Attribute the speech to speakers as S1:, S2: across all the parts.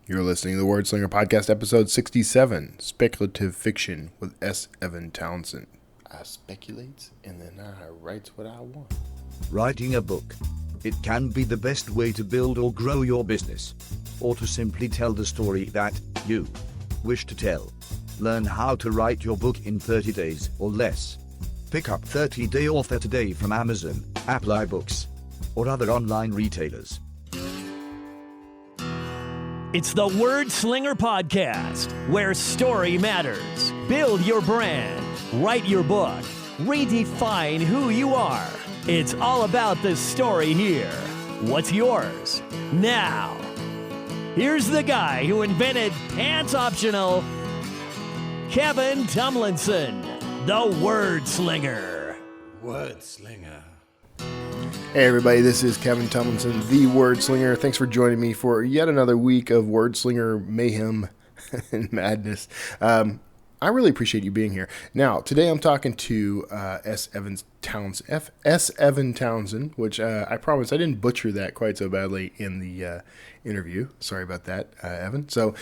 S1: You're listening to the Word Slinger Podcast, episode 67, Speculative Fiction with S. Evan Townsend. I speculate and then I write what I want.
S2: Writing a book. It can be the best way to build or grow your business, or to simply tell the story that you wish to tell. Learn how to write your book in 30 days or less. Pick up 30-Day Author today from Amazon, Apple iBooks, or other online retailers.
S3: It's the Word Slinger Podcast, where story matters. Build your brand, write your book, redefine who you are. It's all about the story here. What's yours? Now, here's the guy who invented Pants Optional, Kevin Tomlinson, the Word Slinger.
S4: Word Slinger.
S1: Hey everybody, this is Kevin Tomlinson, the Word Slinger. Thanks for joining me for yet another week of Word Slinger mayhem and madness. I really appreciate you being here. Now, today I'm talking to S. Evan Townsend, which I promise I didn't butcher that quite so badly in the interview. Sorry about that, Evan. So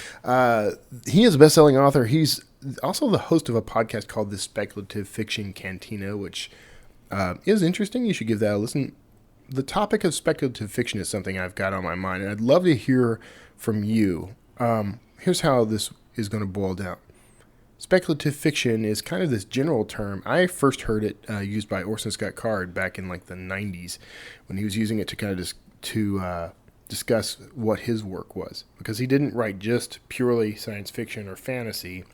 S1: he is a best-selling author. He's also the host of a podcast called the Speculative Fiction Cantina, which is interesting. You should give that a listen. The topic of speculative fiction is something I've got on my mind, and I'd love to hear from you. Here's how this is going to boil down. Speculative fiction is kind of this general term. I first heard it used by Orson Scott Card back in like the 90s when he was using it to kind of discuss what his work was, because he didn't write just purely science fiction or fantasy.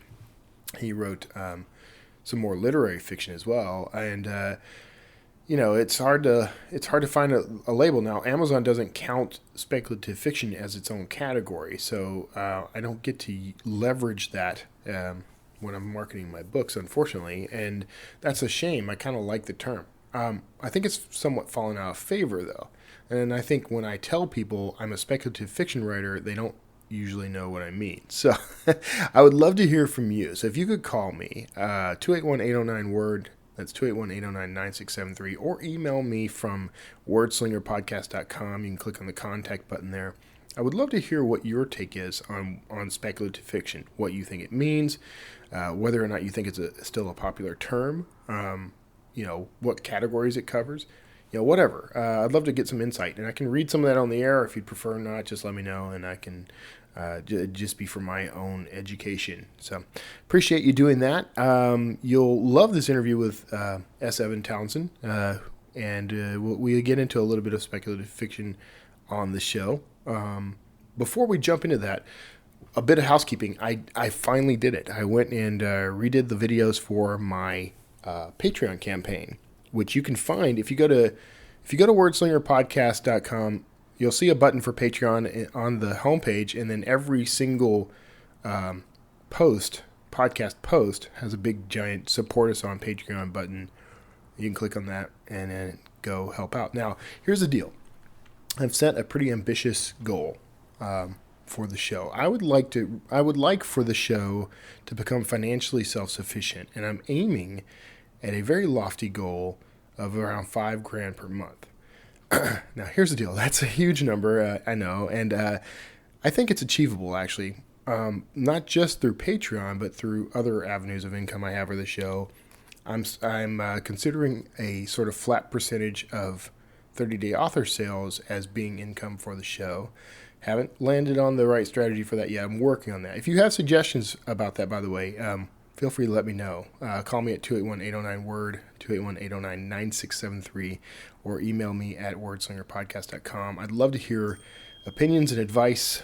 S1: He wrote some more literary fiction as well, and it's hard to find a label now. Amazon doesn't count speculative fiction as its own category, so I don't get to leverage that when I'm marketing my books, unfortunately, and that's a shame. I kind of like the term. I think it's somewhat fallen out of favor, though, and I think when I tell people I'm a speculative fiction writer, they don't usually know what I mean. So I would love to hear from you. So if you could call me, 281-809-WORD, that's 281-809-9673, or email me from wordslingerpodcast.com. You can click on the contact button there. I would love to hear what your take is on speculative fiction, what you think it means, whether or not you think it's still a popular term, what categories it covers, whatever. I'd love to get some insight, and I can read some of that on the air. If you'd prefer not, just let me know, and I can just be for my own education. So appreciate you doing that. You'll love this interview with S. Evan Townsend, and we'll get into a little bit of speculative fiction on the show. Before we jump into that, a bit of housekeeping. I finally did it. I went and redid the videos for my Patreon campaign, which you can find if you go to wordslingerpodcast.com. You'll see a button for Patreon on the homepage, and then every single podcast post, has a big, giant support us on Patreon button. You can click on that and then go help out. Now, here's the deal. I've set a pretty ambitious goal for the show. I would like for the show to become financially self-sufficient, and I'm aiming at a very lofty goal of around $5,000 per month. Now, here's the deal. That's a huge number, I know, and I think it's achievable, actually, not just through Patreon, but through other avenues of income I have for the show. I'm considering a sort of flat percentage of 30-day author sales as being income for the show. Haven't landed on the right strategy for that yet. I'm working on that. If you have suggestions about that, by the way, feel free to let me know. Call me at 281-809-WORD, 281-809-9673, or email me at wordslingerpodcast.com. I'd love to hear opinions and advice,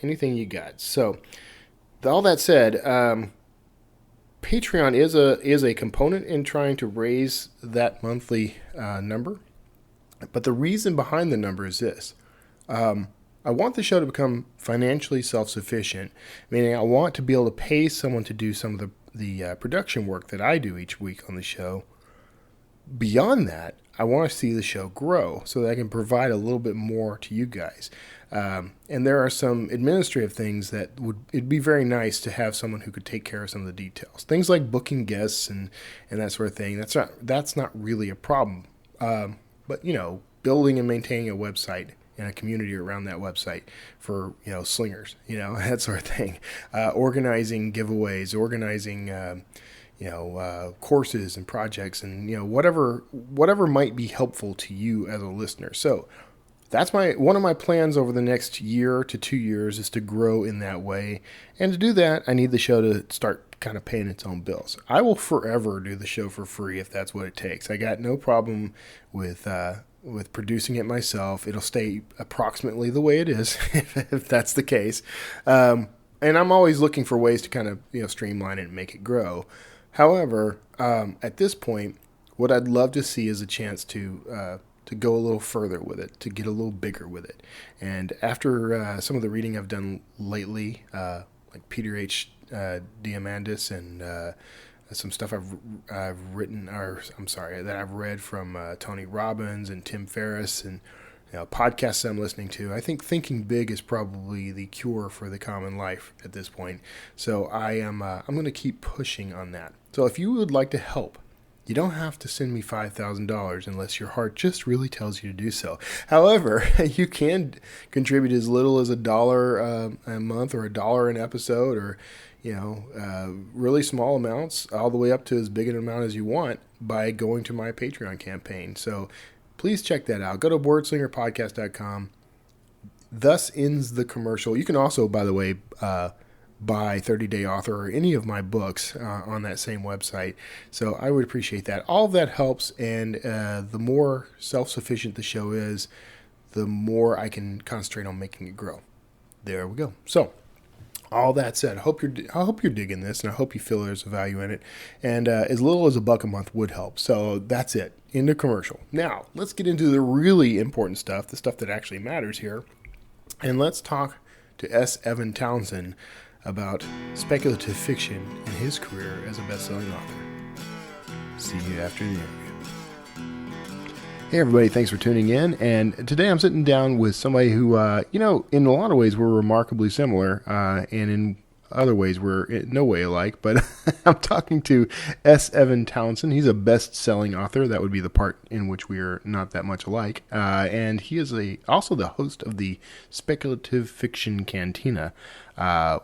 S1: anything you got. So, all that said, Patreon is a component in trying to raise that monthly number. But the reason behind the number is this. I want the show to become financially self-sufficient, meaning I want to be able to pay someone to do some of the production work that I do each week on the show. Beyond that, I want to see the show grow so that I can provide a little bit more to you guys. And there are some administrative things that it'd be very nice to have someone who could take care of some of the details. Things like booking guests and that sort of thing. That's not really a problem. But building and maintaining a website and a community around that website for, slingers, that sort of thing. Organizing giveaways, organizing, courses and projects, and, whatever might be helpful to you as a listener. So that's one of my plans over the next year to 2 years is to grow in that way. And to do that, I need the show to start kind of paying its own bills. I will forever do the show for free if that's what it takes. I got no problem with producing it myself. It'll stay approximately the way it is if that's the case. And I'm always looking for ways to kind of, streamline it and make it grow. However, at this point, what I'd love to see is a chance to go a little further with it, to get a little bigger with it. And after some of the reading I've done lately, like Peter H. Diamandis and some stuff I've written, that I've read from Tony Robbins and Tim Ferriss, and podcasts I'm listening to, I think thinking big is probably the cure for the common life at this point. So I'm going to keep pushing on that. So if you would like to help, you don't have to send me $5,000 unless your heart just really tells you to do so. However, you can contribute as little as $1 a month or $1 an episode, or really small amounts, all the way up to as big an amount as you want by going to my Patreon campaign. So please check that out. Go to wordslingerpodcast.com. Thus ends the commercial. You can also, by the way, buy 30 Day Author or any of my books on that same website. So I would appreciate that. All of that helps, and the more self-sufficient the show is, the more I can concentrate on making it grow. There we go. So all that said, I hope you're digging this, and I hope you feel there's a value in it. And as little as $1 a month would help. So that's it. End of commercial. Now let's get into the really important stuff, the stuff that actually matters here, and let's talk to S. Evan Townsend about speculative fiction and his career as a best-selling author. See you after the interview. Hey everybody, thanks for tuning in. And today I'm sitting down with somebody who, in a lot of ways we're remarkably similar, and in other ways we're in no way alike. But I'm talking to S. Evan Townsend. He's a best-selling author. That would be the part in which we are not that much alike. And he is also the host of the Speculative Fiction Cantina,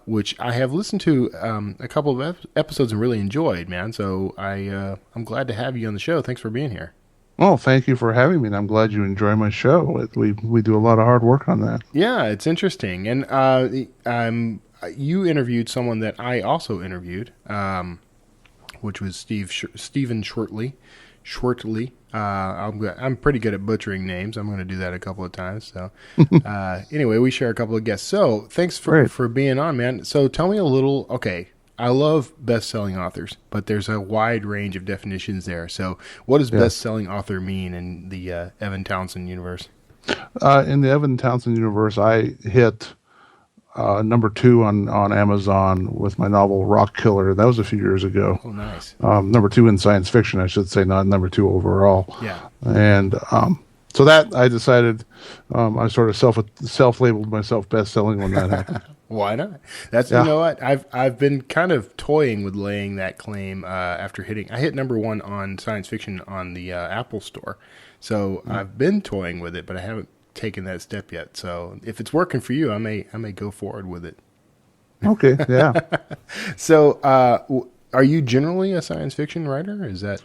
S1: which I have listened to a couple of episodes and really enjoyed, man. So I'm glad to have you on the show. Thanks for being here.
S5: Well, thank you for having me, and I'm glad you enjoy my show. We do a lot of hard work on that.
S1: Yeah, it's interesting. And you interviewed someone that I also interviewed, which was Stephen Shortley. I'm pretty good at butchering names. I'm going to do that a couple of times. So anyway, we share a couple of guests. So thanks for being on, man. So tell me a little. Okay, I love best-selling authors, but there's a wide range of definitions there. So what does best-selling author mean in the Evan Townsend universe?
S5: In the Evan Townsend universe, I hit number 2 on Amazon with my novel Rock Killer. That was a few years ago.
S1: Oh, nice.
S5: Number 2 in science fiction, I should say, not number 2 overall.
S1: Yeah.
S5: And so that I decided I sort of self-labeled myself best-selling when that happened.
S1: Why not? You know what? I've been kind of toying with laying that claim after I hit number 1 on science fiction on the Apple Store. So I've been toying with it, but I haven't taken that step yet. So if it's working for you, I may go forward with it.
S5: Okay, yeah.
S1: So are you generally a science fiction writer? Is that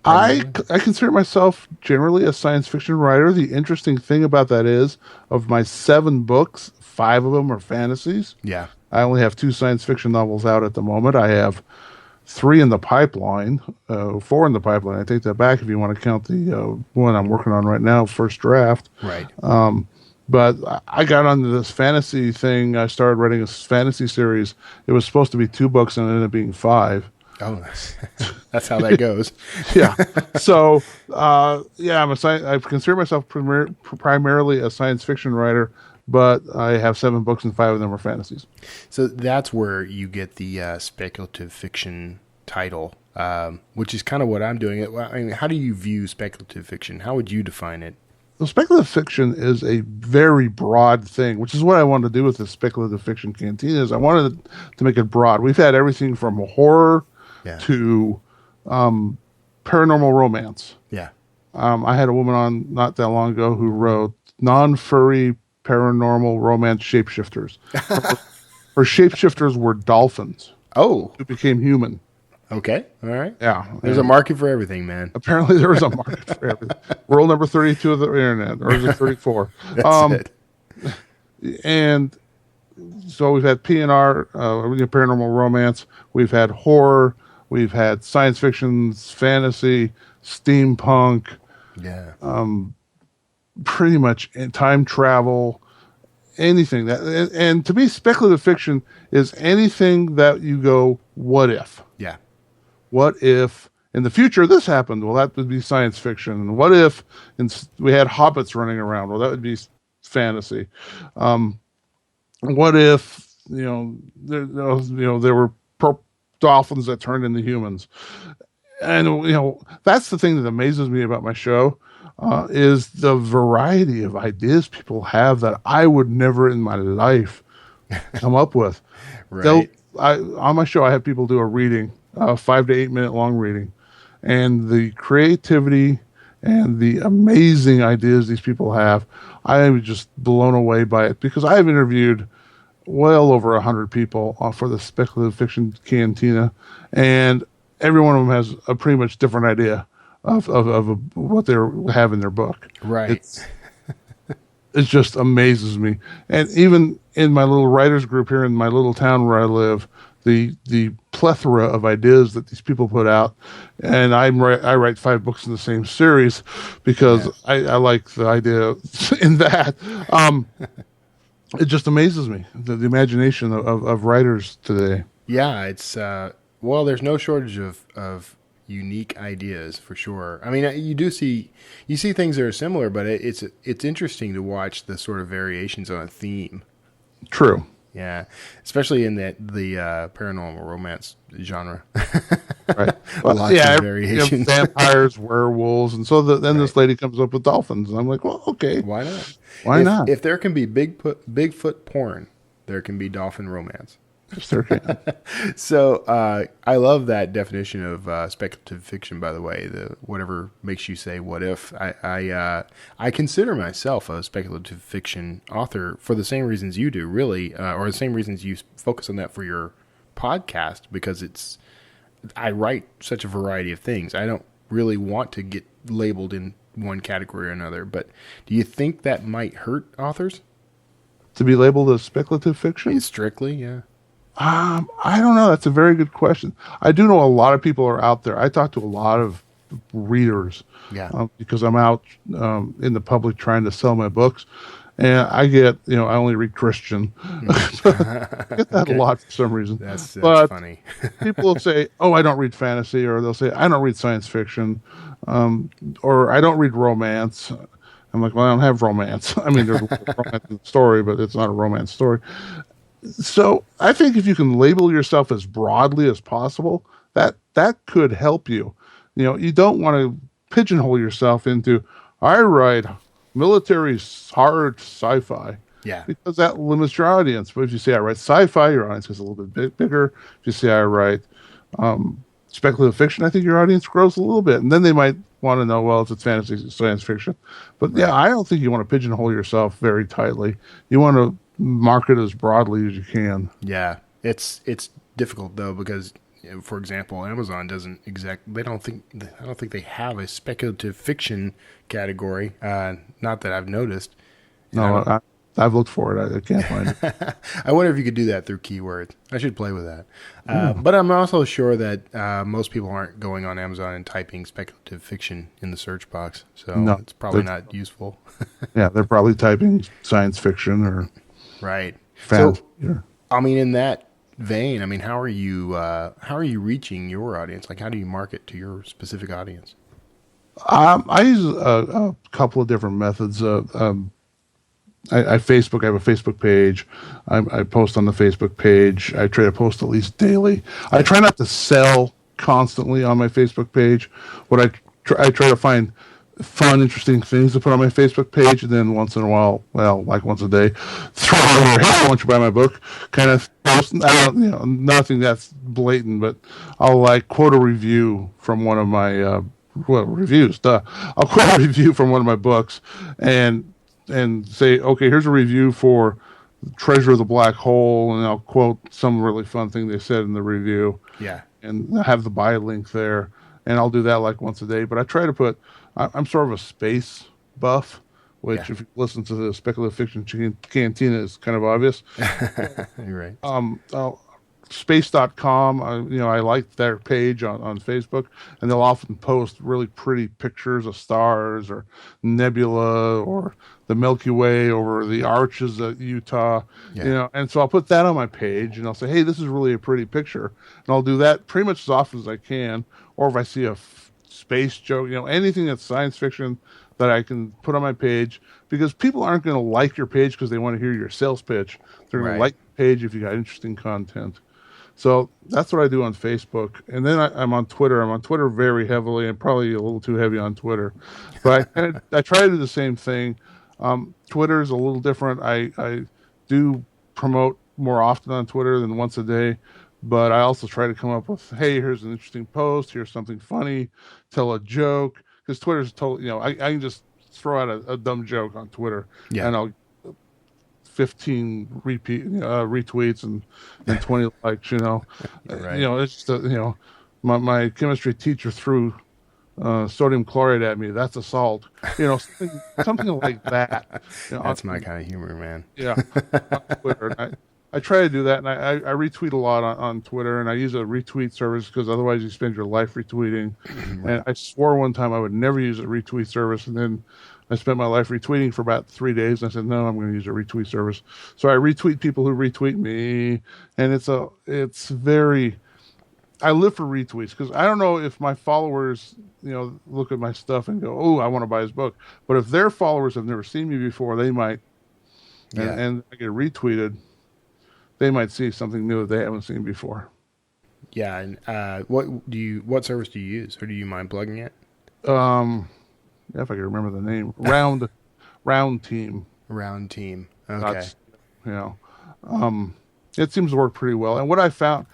S5: I consider myself generally a science fiction writer. The interesting thing about that is, of my 7 books, 5 of them are fantasies.
S1: Yeah.
S5: I only have 2 science fiction novels out at the moment. I have 3 in the pipeline, 4 in the pipeline. I take that back if you want to count the one I'm working on right now, first draft.
S1: Right.
S5: But I got onto this fantasy thing. I started writing a fantasy series. It was supposed to be 2 books and it ended up being 5.
S1: Oh, that's how that goes.
S5: Yeah. So, I consider myself primarily a science fiction writer, but I have 7 books and 5 of them are fantasies.
S1: So that's where you get the speculative fiction title, which is kind of what I'm doing. I mean, how do you view speculative fiction? How would you define it?
S5: Well, speculative fiction is a very broad thing, which is what I wanted to do with the Speculative Fiction Cantina. Is I wanted to make it broad. We've had everything from horror to paranormal romance.
S1: Yeah.
S5: I had a woman on not that long ago who wrote non-furry paranormal romance shapeshifters. Her shapeshifters were dolphins
S1: Oh,
S5: who became human.
S1: okay. All right.
S5: Yeah.
S1: There's a market for everything, man.
S5: Apparently there is a market for everything. World number 32 of the internet, or is it 34?
S1: That's it.
S5: And so we've had PNR, paranormal romance. We've had horror. We've had science fiction, fantasy, steampunk,
S1: Yeah.
S5: pretty much time travel, anything that. And to me, speculative fiction is anything that you go, what if?
S1: Yeah.
S5: What if in the future this happened? Well, that would be science fiction. And what if we had hobbits running around? Well, that would be fantasy. What if there were dolphins that turned into humans? And that's the thing that amazes me about my show, is the variety of ideas people have that I would never in my life come up with.
S1: Right.
S5: On my show, I have people do a reading, 5 to 8 minute long reading, and the creativity and the amazing ideas these people have, I am just blown away by it, because I've interviewed well over 100 people for the Speculative Fiction Cantina, and every one of them has a pretty much different idea of what they have in their book.
S1: Right.
S5: It just amazes me. And even in my little writers group here in my little town where I live, the plethora of ideas that these people put out, and I write 5 books in the same series because I like the idea in that. It just amazes me, the imagination of writers today.
S1: Yeah, it's well, there's no shortage of unique ideas for sure. I mean, you see things that are similar, but it's interesting to watch the sort of variations on a theme.
S5: True.
S1: Yeah, especially in the paranormal romance genre.
S5: Right.
S1: Lots of variations.
S5: Vampires, werewolves, and so then this lady comes up with dolphins, and I'm like, well, okay,
S1: Why not?
S5: Why not?
S1: If there can be Bigfoot porn, there can be dolphin romance.
S5: Yes, there can.
S1: So I love that definition of speculative fiction. By the way, the whatever makes you say "what if." I consider myself a speculative fiction author for the same reasons you do, really, or the same reasons you focus on that for your podcast, because I write such a variety of things. I don't really want to get labeled in one category or another. But do you think that might hurt authors?
S5: To be labeled as speculative fiction?
S1: Strictly, yeah.
S5: I don't know. That's a very good question. I do know a lot of people are out there. I talk to a lot of readers, because I'm out in the public trying to sell my books, and I get, I only read Christian. I get that a lot for some reason.
S1: That's funny.
S5: People will say, "Oh, I don't read fantasy," or they'll say, "I don't read science fiction," or "I don't read romance." I'm like, "Well, I don't have romance. I mean, there's a romance in the story, but it's not a romance story." So I think if you can label yourself as broadly as possible, that could help you. You don't want to pigeonhole yourself into, I write military hard sci-fi.
S1: Yeah.
S5: Because that limits your audience. But if you say I write sci-fi, your audience gets a little bit bigger. If you say I write speculative fiction, I think your audience grows a little bit. And then they might want to know, well, if it's fantasy, science fiction. But yeah, I don't think you want to pigeonhole yourself very tightly. You want to market as broadly as you can.
S1: Yeah, it's difficult though, because for example, Amazon doesn't I don't think they have a speculative fiction category. Not that I've noticed.
S5: No, I've looked for it. I can't find it.
S1: I wonder if you could do that through keywords. I should play with that. But I'm also sure that most people aren't going on Amazon and typing speculative fiction in the search box, so it's probably not useful.
S5: Yeah, they're probably typing science fiction or
S1: right.
S5: fantasy.
S1: So, I mean, in that vein, I mean, how are you reaching your audience? Like, how do you market to your specific audience?
S5: I use a couple of different methods. I have a Facebook page. I post on the Facebook page. I try to post at least daily. I try not to sell constantly on my Facebook page. What I try to find fun, interesting things to put on my Facebook page, and then once in a while, well, like once a day, throw it over, hey, why don't you buy my book? Kind of post. I don't, nothing that's blatant, but I'll quote a review from one of my reviews. I'll quote a review from one of my books and and say, okay, here's a review for Treasure of the Black Hole, and I'll quote some really fun thing they said in the review.
S1: Yeah.
S5: And have the buy link there, and I'll do that like once a day. But I try to put, I'm sort of a space buff, which if you listen to the Speculative Fiction Cantina is kind of obvious.
S1: You're right.
S5: Space.com, I like their page on Facebook, and they'll often post really pretty pictures of stars or nebula or the Milky Way over the arches of Utah, and so I'll put that on my page and I'll say, hey, this is really a pretty picture, and I'll do that pretty much as often as I can. Or if I see a space joke, anything that's science fiction that I can put on my page, because people aren't going to like your page because they want to hear your sales pitch. They're going to like the page if you got interesting content. So that's what I do on Facebook. And then I'm on Twitter. I'm on Twitter very heavily, and probably a little too heavy on Twitter. But I try to do the same thing. Twitter is a little different. I do promote more often on Twitter than once a day. But I also try to come up with, hey, here's an interesting post. Here's something funny. Tell a joke. Because Twitter's totally, I can just throw out a dumb joke on Twitter. Yeah. And I'll 15 retweets and 20 likes, it's just my chemistry teacher threw sodium chloride at me. That's assault, something like that.
S1: That's my kind of humor, man.
S5: Yeah. On Twitter. I try to do that, and I retweet a lot on Twitter, and I use a retweet service because otherwise you spend your life retweeting. Right. And I swore one time I would never use a retweet service, and then I spent my life retweeting for about 3 days, and I said, no, I'm going to use a retweet service. So I retweet people who retweet me, and it's very... I live for retweets because I don't know if my followers, look at my stuff and go, oh, I want to buy his book. But if their followers have never seen me before, they might, and I get retweeted, they might see something new that they haven't seen before.
S1: Yeah, and what service do you use, or do you mind plugging it?
S5: If I can remember the name, Round Team.
S1: Round Team. Okay.
S5: It seems to work pretty well. And what I found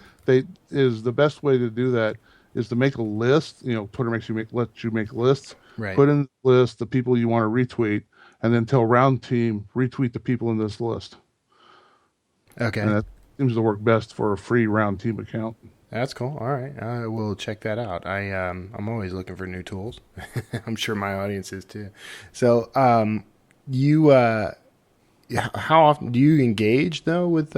S5: is the best way to do that is to make a list. Twitter lets you make lists.
S1: Right.
S5: Put in the list the people you want to retweet, and then tell Round Team retweet the people in this list.
S1: Okay.
S5: And that seems to work best for a free Round Team account.
S1: That's cool. All right. I will check that out. I'm always looking for new tools. I'm sure my audience is too. So, how often do you engage though with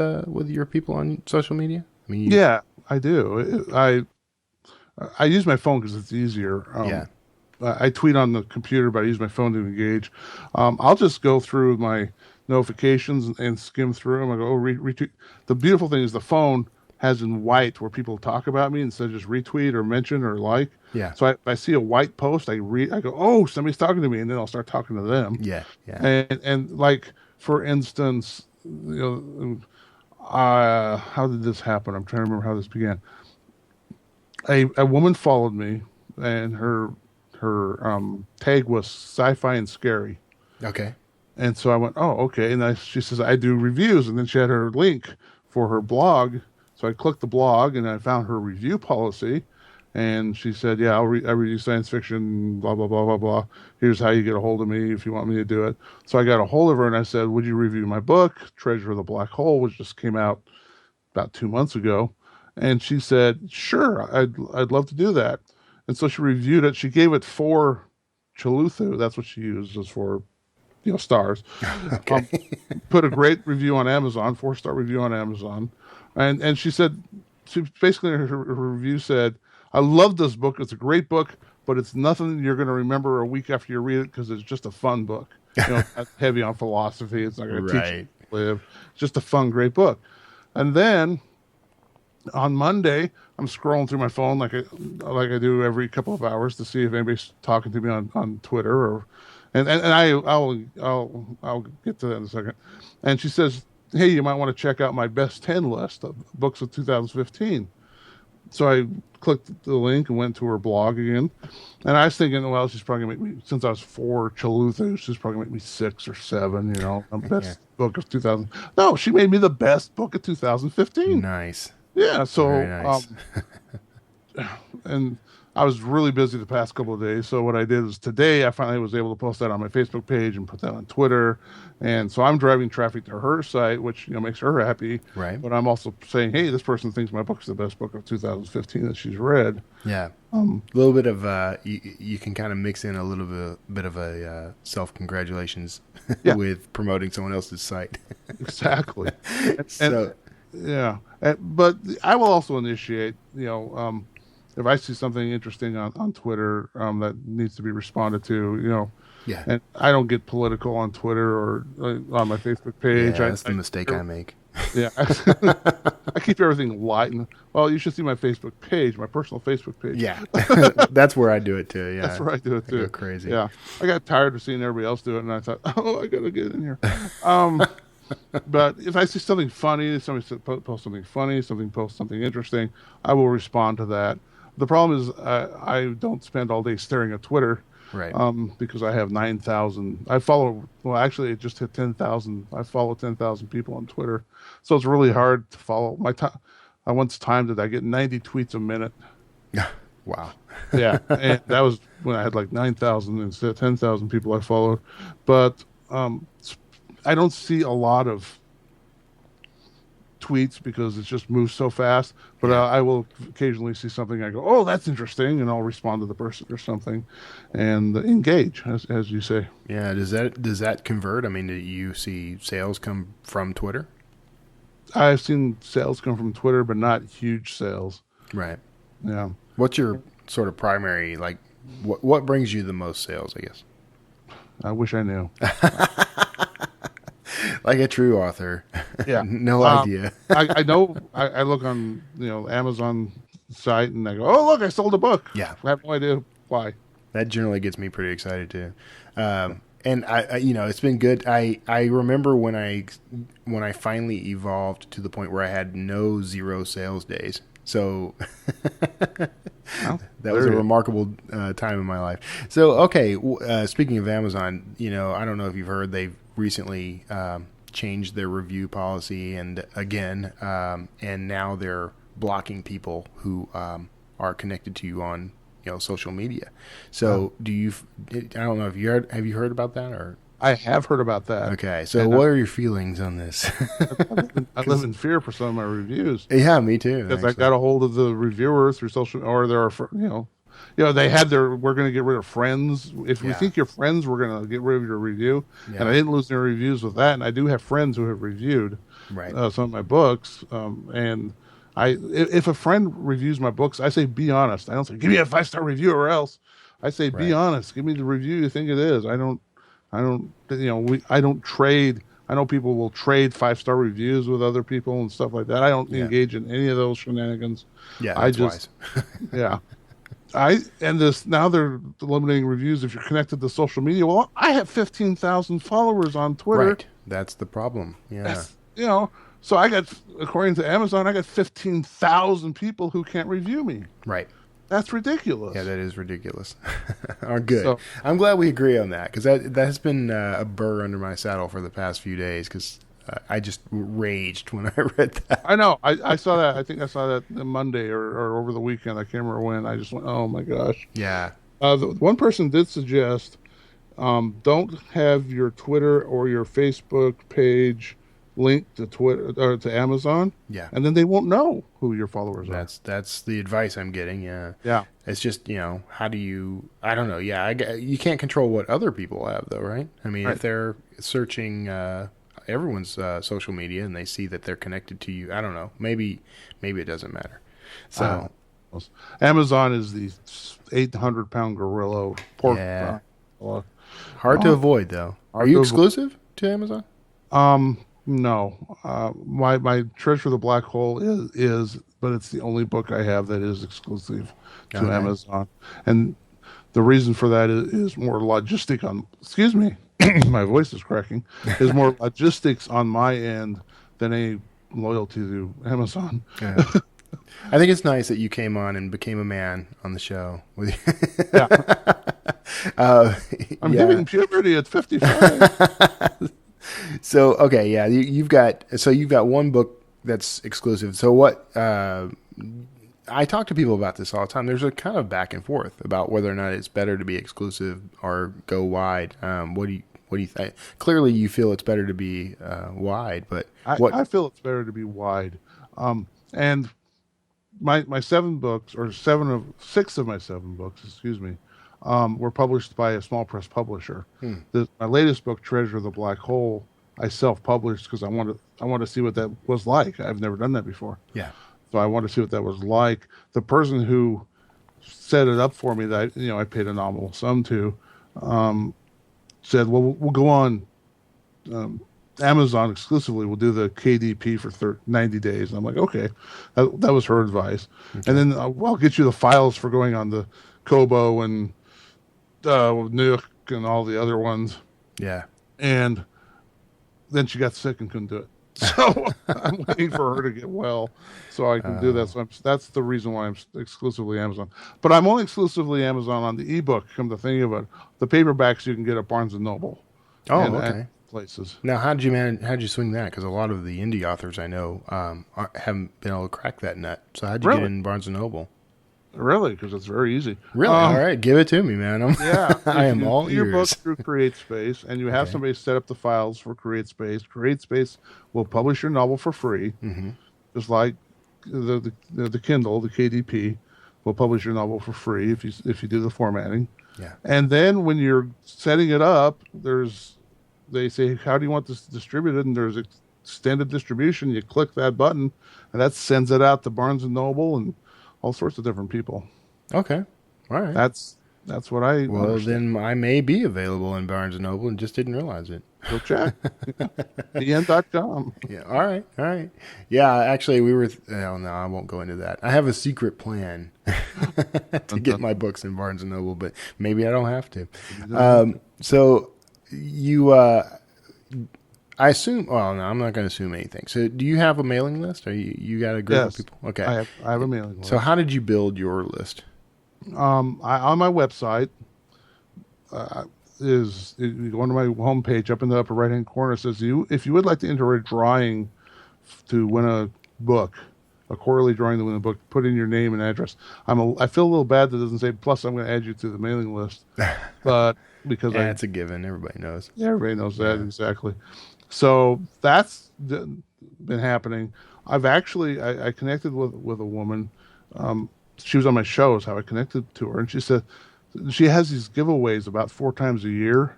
S1: your people on social media? I mean,
S5: yeah, I do. I use my phone because it's easier. I tweet on the computer, but I use my phone to engage. I'll just go through my notifications and skim through them. I go, retweet. The beautiful thing is the phone has in white where people talk about me instead of just retweet or mention or like.
S1: Yeah.
S5: So I see a white post, I go, oh, somebody's talking to me, and then I'll start talking to them.
S1: Yeah. Yeah.
S5: And like, for instance, how did this happen? I'm trying to remember how this began. A woman followed me, and her tag was sci-fi and scary.
S1: Okay.
S5: And so I went, oh, okay. And she says, I do reviews. And then she had her link for her blog. So I clicked the blog, and I found her review policy. And she said, yeah, I review science fiction, blah, blah, blah, blah, blah. Here's how you get a hold of me if you want me to do it. So I got a hold of her, and I said, would you review my book, Treasure of the Black Hole, which just came out about 2 months ago? And she said, sure, I'd love to do that. And so she reviewed it. She gave it 4 Chaluthu. That's what she uses for, stars.
S1: Okay.
S5: Put a great review on Amazon, 4-star review on Amazon. And she said, basically her review said, I love this book. It's a great book, but it's nothing you're going to remember a week after you read it because it's just a fun book. It's not heavy on philosophy. It's not going to teach you to live. It's just a fun, great book. And then on Monday, I'm scrolling through my phone like I do every couple of hours to see if anybody's talking to me on Twitter and I'll get to that in a second. And she says, hey, you might want to check out my best 10 list of books of 2015. So I clicked the link and went to her blog again. And I was thinking, well, she's probably going to make me, since I was 4 Chaluthu, she's probably going to make me 6 or 7, best book of 2000. No, she made me the best book of 2015.
S1: Nice.
S5: Yeah. So,
S1: very nice.
S5: and I was really busy the past couple of days. So what I did is today I finally was able to post that on my Facebook page and put that on Twitter. And so I'm driving traffic to her site, which makes her happy.
S1: Right.
S5: But I'm also saying, hey, this person thinks my book is the best book of 2015 that she's read.
S1: Yeah. A little bit of you can kind of mix in a little bit of a self-congratulations with promoting someone else's site.
S5: Exactly.
S1: So
S5: yeah. But I will also initiate, if I see something interesting on Twitter that needs to be responded to,
S1: yeah.
S5: and I don't get political on Twitter or on my Facebook page.
S1: Yeah, that's the mistake I make.
S5: Yeah. I keep everything light. Well, you should see my Facebook page, my personal Facebook page.
S1: Yeah. That's where I do it too. Yeah.
S5: That's where I do it too.
S1: I go crazy.
S5: Yeah. I got tired of seeing everybody else do it, and I thought, I got to get in here. But if I see something funny, somebody posts something funny, posts something interesting, I will respond to that. The problem is I don't spend all day staring at Twitter,
S1: right?
S5: Because I have 9,000. I follow. Well, actually, it just hit 10,000. I follow 10,000 people on Twitter, so it's really hard to follow. I once timed it. I get 90 tweets a minute.
S1: Wow.
S5: Yeah, and that was when I had like 9,000 instead of 10,000 people I followed. But I don't see a lot of tweets because it just moves so fast. But I will occasionally see something. I go, oh, that's interesting, and I'll respond to the person or something, and engage, as you say.
S1: Yeah. Does that convert? I mean, do you see sales come from Twitter?
S5: I've seen sales come from Twitter, but not huge sales.
S1: Right.
S5: Yeah.
S1: What's your sort of primary, like, what brings you the most sales, I guess?
S5: I wish I knew.
S1: Like a true author.
S5: Yeah.
S1: No idea.
S5: I know. I look on Amazon site and I go, oh, look, I sold a book.
S1: Yeah.
S5: I have no idea why.
S1: That generally gets me pretty excited too. And I it's been good. I remember when I finally evolved to the point where I had no zero sales days. So that was a remarkable time in my life. So, okay. Speaking of Amazon, I don't know if you've heard, they've recently changed their review policy and now they're blocking people who are connected to you on social media. So I don't know if have you heard about that or?
S5: I have heard about that.
S1: Okay. So what are your feelings on this?
S5: I live in fear for some of my reviews.
S1: Yeah, me too.
S5: Because I got a hold of the reviewer through social, or there are, they had we're going to get rid of friends. If we think you're friends, we're going to get rid of your review. Yeah. And I didn't lose any reviews with that. And I do have friends who have reviewed some of my books. And if a friend reviews my books, I say, be honest. I don't say, give me a 5-star review or else. I say, be honest. Give me the review you think it is. I don't trade. I know people will trade 5-star reviews with other people and stuff like that. I don't engage in any of those shenanigans.
S1: Yeah, that's wise.
S5: Yeah. Now they're limiting reviews if you're connected to social media. Well, I have 15,000 followers on Twitter.
S1: Right. That's the problem. Yeah.
S5: So I got, according to Amazon, I got 15,000 people who can't review me.
S1: Right.
S5: That's ridiculous.
S1: Yeah, that is ridiculous. Good.
S5: So,
S1: I'm glad we agree on that because that has been a burr under my saddle for the past few days because I just raged when I read that.
S5: I know. I saw that. I think I saw that Monday or over the weekend. I can't remember when. I just went, oh, my gosh.
S1: Yeah.
S5: One person did suggest don't have your Twitter or your Facebook page linked to Twitter or to Amazon.
S1: Yeah.
S5: And then they won't know who your followers are.
S1: That's the advice I'm getting. Yeah.
S5: Yeah.
S1: It's just, how do you, I don't know. Yeah. You can't control what other people have though, right? I mean, if they're searching everyone's social media and they see that they're connected to you, I don't know. Maybe it doesn't matter. So
S5: Amazon is the 800-pound gorilla.
S1: Hard to avoid though. Are you exclusive to Amazon?
S5: No, my Treasure the Black Hole is, but it's the only book I have that is exclusive to Amazon, and the reason for that is more logistic on. Excuse me, my voice is cracking. Is more logistics on my end than any loyalty to Amazon.
S1: Yeah. I think it's nice that you came on and became a man on the show.
S5: I'm hitting puberty at 55.
S1: So okay, yeah, you've got one book that's exclusive. So what? I I talk to people about this all the time. There's a kind of back and forth about whether or not it's better to be exclusive or go wide. What do you think? Clearly, you feel it's better to be wide, but
S5: I feel it's better to be wide. And my 7 books, or 6 of my 7 books, excuse me, were published by a small press publisher. My latest book, Treasure of the Black Hole, I self-published because I wanted to see what that was like. I've never done that before.
S1: Yeah.
S5: So I wanted to see what that was like. The person who set it up for me, that I paid a nominal sum to, said, "Well, we'll go on Amazon exclusively. We'll do the KDP for 90 days." And I'm like, okay, that was her advice. Okay. And then I'll get you the files for going on the Kobo and Nook and all the other ones.
S1: Yeah.
S5: And then she got sick and couldn't do it. So I'm waiting for her to get well so I can do that. So that's the reason why I'm exclusively Amazon. But I'm only exclusively Amazon on the ebook, come to think of it. The paperbacks you can get at Barnes & Noble.
S1: Okay.
S5: And places.
S1: Now, how'd you swing that? Because a lot of the indie authors I know haven't been able to crack that nut. So how'd you get in Barnes & Noble?
S5: Really? Because it's very easy.
S1: Really? All right. Give it to me, man. I am all ears.
S5: Your book through CreateSpace, and you have somebody set up the files for CreateSpace. CreateSpace will publish your novel for free, just like the Kindle, the KDP, will publish your novel for free if you do the formatting.
S1: Yeah.
S5: And then when you're setting it up, they say, how do you want this distributed? And there's extended distribution. You click that button, and that sends it out to Barnes & Noble and all sorts of different people.
S1: Okay. All right.
S5: That's what I
S1: understand. Then I may be available in Barnes & Noble and just didn't realize it.
S5: Go check. DN.com.
S1: Yeah. All right. Yeah, actually, we were... no, I won't go into that. I have a secret plan to get my books in Barnes & Noble, but maybe I don't have to. So you... I assume. Well, no, I'm not going to assume anything. So, do you have a mailing list? Or you got a group of people? Okay,
S5: I have a mailing list.
S1: So, how did you build your list?
S5: On my website you go onto my homepage. Up in the upper right hand corner, it says if you would like to enter a drawing to win a book, a quarterly drawing to win a book, put in your name and address. I feel a little bad that it doesn't say. Plus, I'm going to add you to the mailing list, but because
S1: it's a given. Everybody knows.
S5: Yeah, everybody knows that exactly. So that's been happening. I've actually I connected with a woman. She was on my show, is how I connected to her, and she said she has these giveaways about 4 times a year,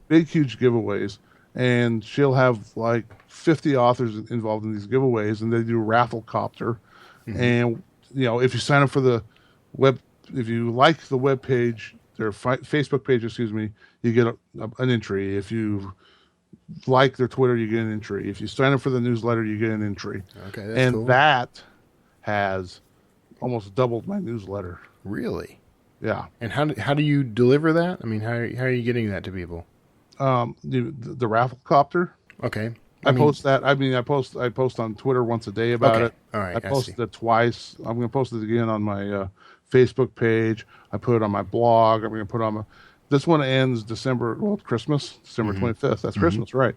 S5: big huge giveaways, and she'll have like 50 authors involved in these giveaways, and they do raffle copter, and if you sign up for the web, if you like the web page, their Facebook page, you get an entry. If you like their Twitter, you get an entry. If you sign up for the newsletter, you get an entry.
S1: Okay, that's cool.
S5: That has almost doubled my newsletter.
S1: Really?
S5: Yeah.
S1: And how do you deliver that? I mean, how are you getting that to people?
S5: The raffle copter.
S1: Okay.
S5: I post that. I post on Twitter once a day about it.
S1: All right.
S5: I posted it twice. I'm going to post it again on my Facebook page. I put it on my blog. I'm going to put it on my... This one ends Christmas, December 25th. That's Christmas, right?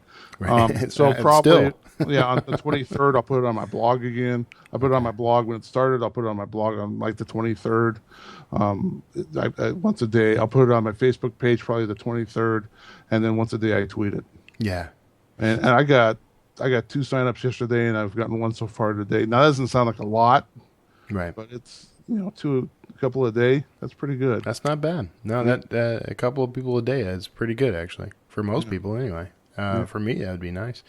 S5: So probably, on the 23rd, I'll put it on my blog again. I put it on my blog when it started. I'll put it on my blog on like the 23rd. Once a day. I'll put it on my Facebook page probably the 23rd, and then once a day I tweet it.
S1: Yeah.
S5: And I got 2 signups yesterday, and I've gotten 1 so far today. Now that doesn't sound like a lot,
S1: right?
S5: But it's 2 a couple a day. That's pretty good.
S1: That's not bad. No, that a couple of people a day is pretty good actually for most people anyway. For me, that would be nice.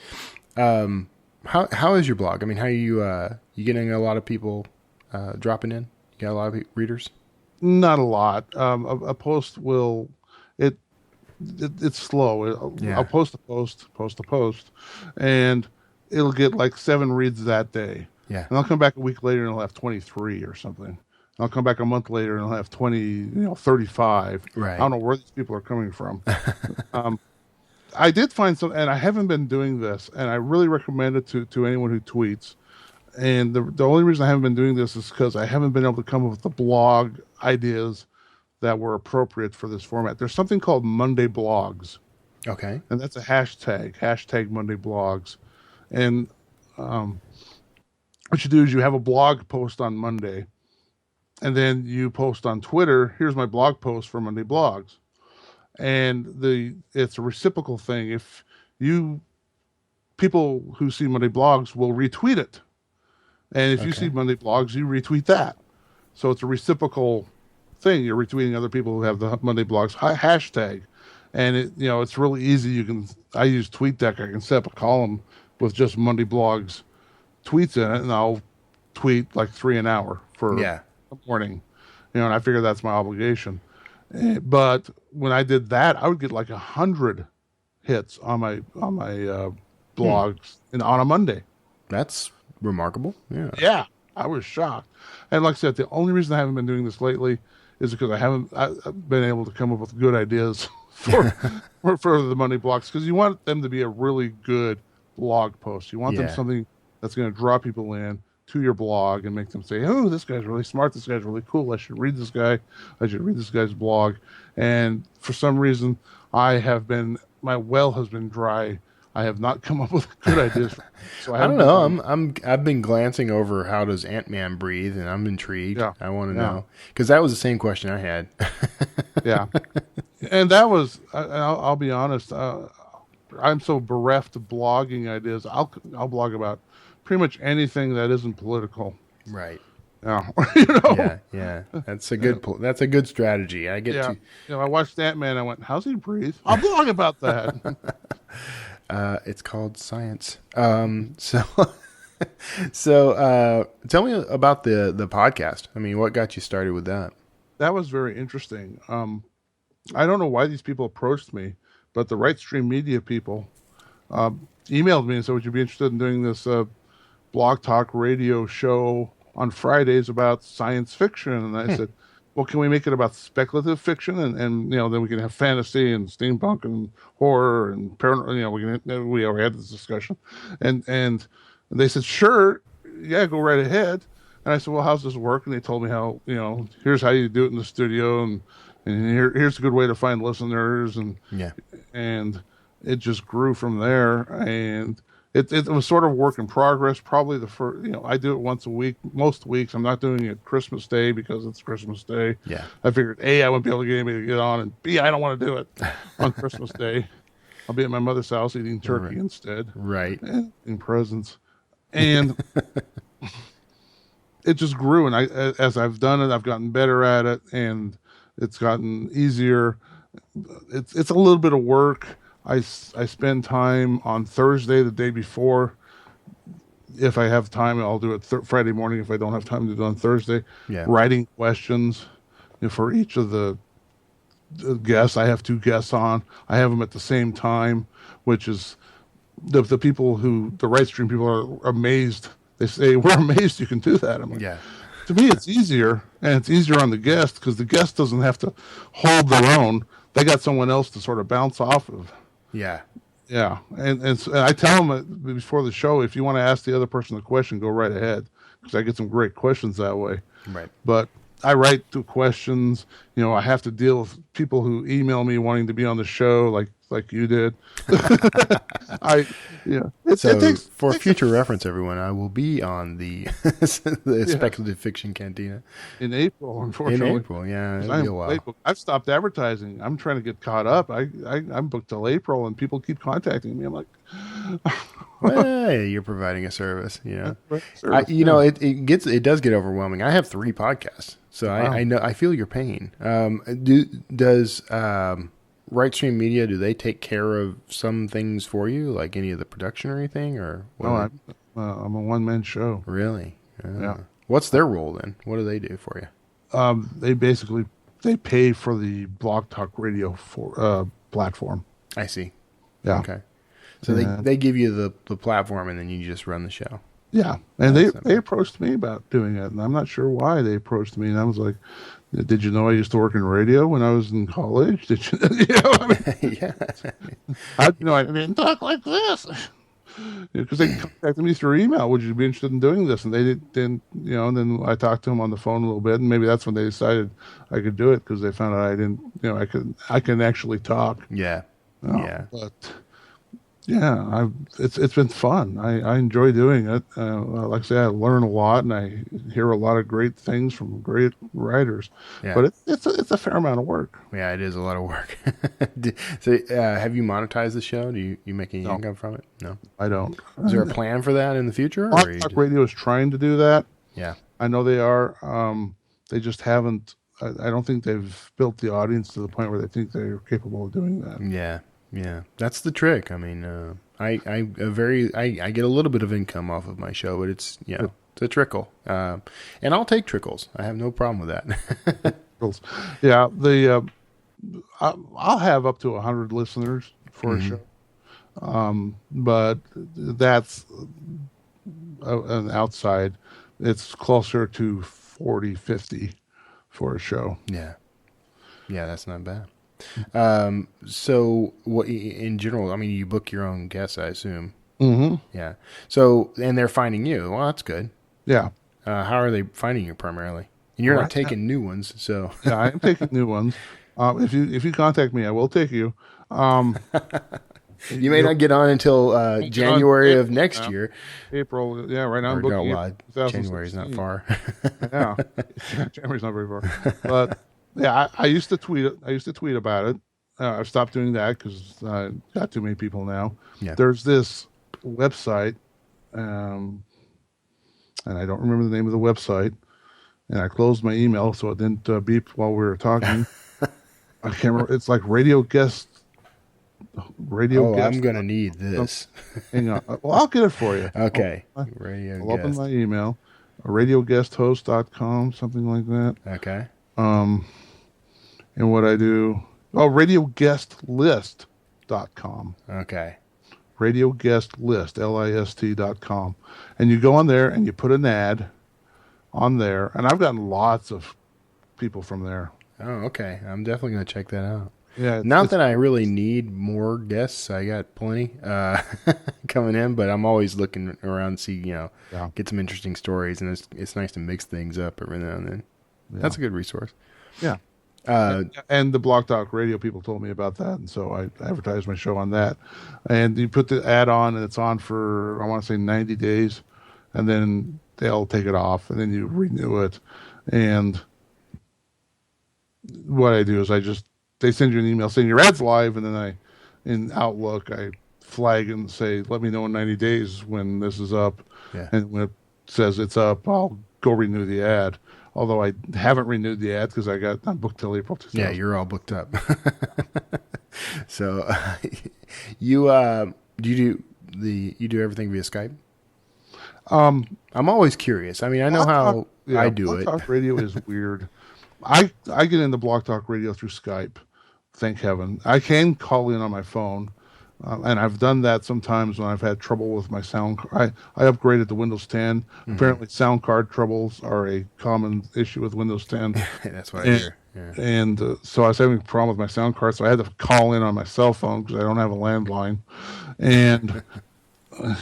S1: How is your blog? I mean, how you getting a lot of people dropping in? You got a lot of readers?
S5: Not a lot. A post will it's slow. I'll post a post, and it'll get like 7 reads that day.
S1: Yeah. And
S5: I'll come back a week later and it'll have 23 or something. I'll come back a month later and I'll have 35.
S1: Right.
S5: I don't know where these people are coming from. I did find some, and I haven't been doing this, and I really recommend it to anyone who tweets. And the only reason I haven't been doing this is because I haven't been able to come up with the blog ideas that were appropriate for this format. There's something called Monday Blogs.
S1: Okay.
S5: And that's a hashtag Monday Blogs. And what you do is you have a blog post on Monday, and then you post on Twitter, here's my blog post for Monday Blogs. And it's a reciprocal thing. If people who see Monday Blogs will retweet it. And if you see Monday Blogs, you retweet that. So it's a reciprocal thing. You're retweeting other people who have the Monday Blogs hashtag. And it's really easy. I use TweetDeck. I can set up a column with just Monday Blogs tweets in it, and I'll tweet like 3 an hour for the morning. And I figure that's my obligation. But when I did that, I would get like 100 hits on my blogs on a Monday.
S1: That's remarkable.
S5: Yeah, I was shocked. And like I said, the only reason I haven't been doing this lately is because I've been able to come up with good ideas for the Monday blogs, because you want them to be a really good blog post. You want them something that's going to draw people in to your blog and make them say, oh, this guy's really smart, this guy's really cool, I should read this guy, I should read this guy's blog. And for some reason, my well has been dry. I have not come up with good ideas. So
S1: I don't know. I've been glancing over how does Ant-Man breathe, and I'm intrigued.
S5: Yeah.
S1: I want to know, because that was the same question I had.
S5: Yeah, and that was. I'll be honest. I'm so bereft of blogging ideas. I'll blog about pretty much anything that isn't political.
S1: Right.
S5: Yeah.
S1: Yeah. That's a good strategy. I get to.
S5: I watched Ant-Man. I went, how's he breathe? I'll blog about that.
S1: It's called science. So tell me about the podcast. I mean, what got you started with that?
S5: That was very interesting. I don't know why these people approached me, but the Right Stream Media people emailed me and said, would you be interested in doing this blog talk radio show on Fridays about science fiction? And I said, well, can we make it about speculative fiction? And then we can have fantasy and steampunk and horror and paranormal. We already had this discussion. And they said, sure, yeah, go right ahead. And I said, well, how's this work? And they told me how, here's how you do it in the studio, and here's a good way to find listeners. And it just grew from there. And it was sort of a work in progress. Probably the first, I do it once a week. Most weeks, I'm not doing it Christmas Day because it's Christmas Day.
S1: Yeah.
S5: I figured, A, I wouldn't be able to get anybody to get on, and B, I don't want to do it on Christmas Day. I'll be at my mother's house eating turkey instead.
S1: Right.
S5: And in presents. And it just grew. And as I've done it, I've gotten better at it, and it's gotten easier. It's a little bit of work. I spend time on Thursday, the day before. If I have time, I'll do it Friday morning. If I don't have time to do it on Thursday, writing questions for each of the guests. I have 2 guests on. I have them at the same time, which is the people the Right Stream people are amazed. They say, we're amazed you can do that. I'm like, to me, it's easier, and it's easier on the guest because the guest doesn't have to hold their own. They got someone else to sort of bounce off of.
S1: Yeah.
S5: Yeah. And I tell them before the show, if you want to ask the other person a question, go right ahead, because I get some great questions that way.
S1: Right.
S5: But I write the questions. I have to deal with people who email me wanting to be on the show, like you did.
S1: It takes for future reference, everyone, I will be on the Speculative Fiction Cantina
S5: in April. Unfortunately,
S1: in April, it'll be a while.
S5: I've stopped advertising. I'm trying to get caught up. I'm booked till April, and people keep contacting me. I'm like,
S1: well, you're providing a service. It does get overwhelming. I have 3 podcasts, so wow. I feel your pain. Does Right Stream Media, do they take care of some things for you, like any of the production or anything? Or
S5: no, I'm a one-man show.
S1: Really? Yeah. What's their role then? What do they do for you?
S5: They pay for the Blog Talk Radio platform.
S1: I see.
S5: Yeah.
S1: Okay. So they give you the platform, and then you just run the show.
S5: Yeah, and they approached me about doing it, and I'm not sure why they approached me. And I was like, "Did you know I used to work in radio when I was in college? Did you?
S1: Yeah.
S5: I didn't talk like this." Because they contacted me through email. Would you be interested in doing this? And they didn't, and then I talked to them on the phone a little bit, and maybe that's when they decided I could do it, because they found out I didn't, I can actually talk.
S1: Yeah. Yeah.
S5: But Yeah, it's been fun. I enjoy doing it. Like I say, I learn a lot and I hear a lot of great things from great writers.
S1: Yeah.
S5: But it's a fair amount of work.
S1: Yeah, it is a lot of work. So, have you monetized the show? Do you make any
S5: No,
S1: income from it? No.
S5: I don't.
S1: Is there a plan for that in the future? Or
S5: Blog Talk Radio is trying to do that.
S1: yeah.
S5: I know they are. They just haven't. I don't think they've built the audience to the point where they think they're capable of doing that.
S1: Yeah. Yeah. That's the trick. I mean, I get a little bit of income off of my show, but it's a trickle. And I'll take trickles. I have no problem with that.
S5: Yeah, I'll have up to 100 listeners for a show, but that's an outside. It's closer to 40, 50 for a show.
S1: Yeah. Yeah, that's not bad. So what in general, I mean, you book your own guests, I assume.
S5: Mm-hmm.
S1: Yeah. So, and they're finding you. Well, that's good.
S5: Yeah.
S1: How are they finding you primarily? And you're
S5: Right
S1: not taking new ones, so.
S5: Yeah, I am taking new ones. If you contact me, I will take you.
S1: You may not get on until January of next year.
S5: April, yeah, right now I'm
S1: Or
S5: booking
S1: no,
S5: April
S1: January's not
S5: 2016.
S1: far.
S5: Yeah, January's not very far. But yeah, I used to tweet. I used to tweet about it. I've stopped doing that because I got too many people now.
S1: Yeah.
S5: There's this website, and I don't remember the name of the website. And I closed my email so it didn't beep while we were talking. I can't remember. It's like radio guest.
S1: I'm going to need this.
S5: Hang on. Well, I'll get it for you.
S1: Okay.
S5: I'll
S1: Radio
S5: open
S1: guest.
S5: my email. RadioGuestHost.com, something like that.
S1: Okay.
S5: And what I do, RadioGuestList.com.
S1: Okay.
S5: RadioGuestList, LIST.com. And you go on there and you put an ad on there. And I've gotten lots of people from there.
S1: Oh, okay. I'm definitely going to check that out.
S5: Yeah.
S1: Not that I really need more guests. I got plenty coming in, but I'm always looking around to see, get some interesting stories. And it's nice to mix things up every now and then. Yeah. That's a good resource.
S5: Yeah. And the Blog Talk Radio people told me about that, and so I advertised my show on that. And you put the ad on, and it's on for, I want to say 90 days, and then they'll take it off, and then you renew it. And what I do is they send you an email saying your ad's live, and then in Outlook, I flag and say, let me know in 90 days when this is up.
S1: Yeah. And
S5: when it says it's up, I'll go renew the ad. Although I haven't renewed the ad because I'm booked till April 2000.
S1: Yeah, you're all booked up. So, you do everything via Skype? I'm always curious. I mean, I know how I do it.
S5: Blog Talk Radio is weird. I get into Blog Talk Radio through Skype. Thank heaven. I can call in on my phone. And I've done that sometimes when I've had trouble with my sound. I upgraded to Windows 10. Mm-hmm. Apparently, sound card troubles are a common issue with Windows 10.
S1: That's what I hear. Yeah.
S5: And so I was having a problem with my sound card, so I had to call in on my cell phone because I don't have a landline. And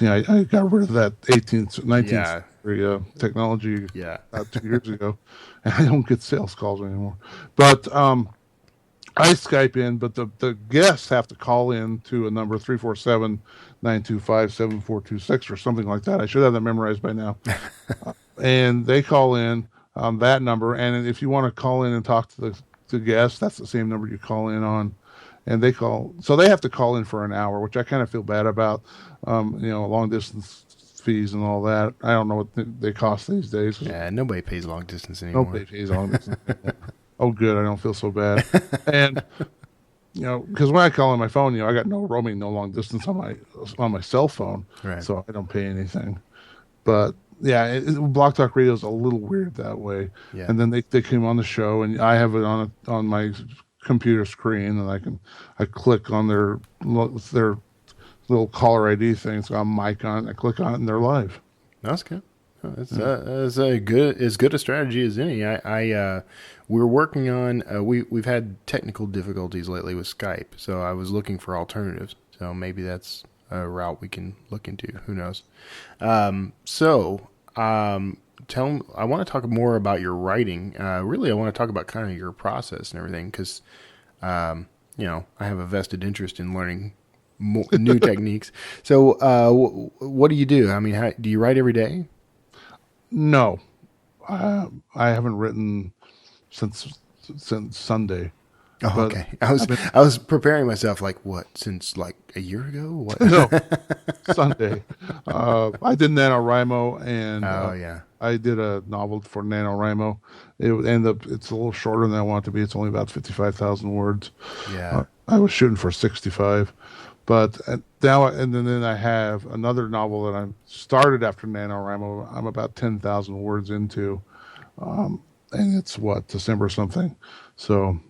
S5: I got rid of that 19th century technology about 2 years ago, and I don't get sales calls anymore. But I Skype in, but the guests have to call in to a number 347-925-7426 or something like that. I should have that memorized by now. And they call in that number, and if you want to call in and talk to the guests, that's the same number you call in on. And they have to call in for an hour, which I kind of feel bad about. Long distance fees and all that. I don't know what they cost these days.
S1: Yeah, nobody pays long distance anymore.
S5: Nobody pays long distance anymore. Oh, good. I don't feel so bad. And, because when I call on my phone, I got no roaming, no long distance on my cell phone.
S1: Right.
S5: So I don't pay anything. But, yeah, Blog Talk Radio is a little weird that way.
S1: Yeah.
S5: And then they came on the show, and I have it on my computer screen, and I click on their little caller ID thing. It's got a mic on it. I click on it, and they're live.
S1: That's good. That's as good a strategy as any. We're working on. We've had technical difficulties lately with Skype, so I was looking for alternatives. So maybe that's a route we can look into. Who knows? I want to talk more about your writing. Really, I want to talk about kind of your process and everything because, I have a vested interest in learning new techniques. So, what do you do? I mean, do you write every day?
S5: No, I haven't written since Sunday.
S1: Oh,
S5: But
S1: okay. I was preparing myself like what, since like a year ago? What?
S5: no, Sunday. I did NaNoWriMo, and
S1: Oh yeah.
S5: I did a novel for NaNoWriMo. It would end up, it's a little shorter than I want it to be. It's only about 55,000 words.
S1: Yeah.
S5: I was shooting for 65. But now, and then I have another novel that I started after NaNoWriMo. I'm about 10,000 words into. And it's December something. So,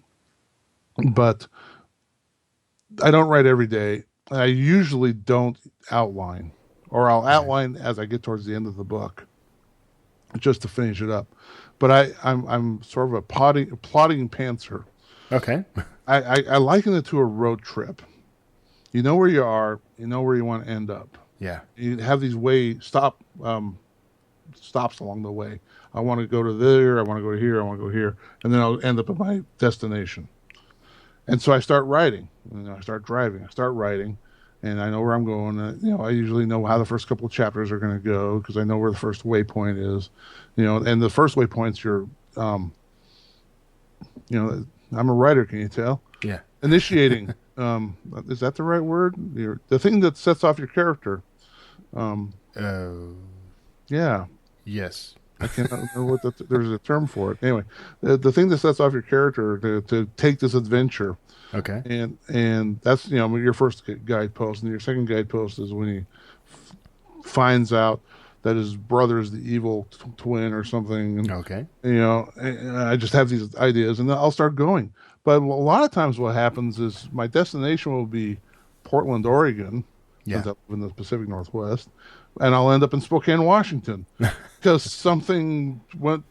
S5: but I don't write every day. I usually don't outline, or I'll outline as I get towards the end of the book, just to finish it up. But I'm sort of a plodding pantser.
S1: Okay.
S5: I liken it to a road trip. You know where you are. You know where you want to end up.
S1: Yeah.
S5: You have these stops along the way. I want to go to there. I want to go to here. I want to go here, and then I'll end up at my destination. And so I start writing. I start driving. I start writing, and I know where I'm going. I usually know how the first couple of chapters are going to go because I know where the first waypoint is. And the first waypoint's I'm a writer. Can you tell?
S1: Yeah.
S5: Initiating. Is that the right word? The thing that sets off your character. Yeah.
S1: Yes.
S5: I can't know what there's a term for it. Anyway, the thing that sets off your character to take this adventure.
S1: Okay.
S5: And that's your first guidepost, and your second guidepost is when he finds out that his brother is the evil twin or something. And,
S1: Okay.
S5: and I just have these ideas, and then I'll start going. But a lot of times, what happens is my destination will be Portland, Oregon.
S1: Yeah.
S5: Since I live in the Pacific Northwest, and I'll end up in Spokane, Washington, because something went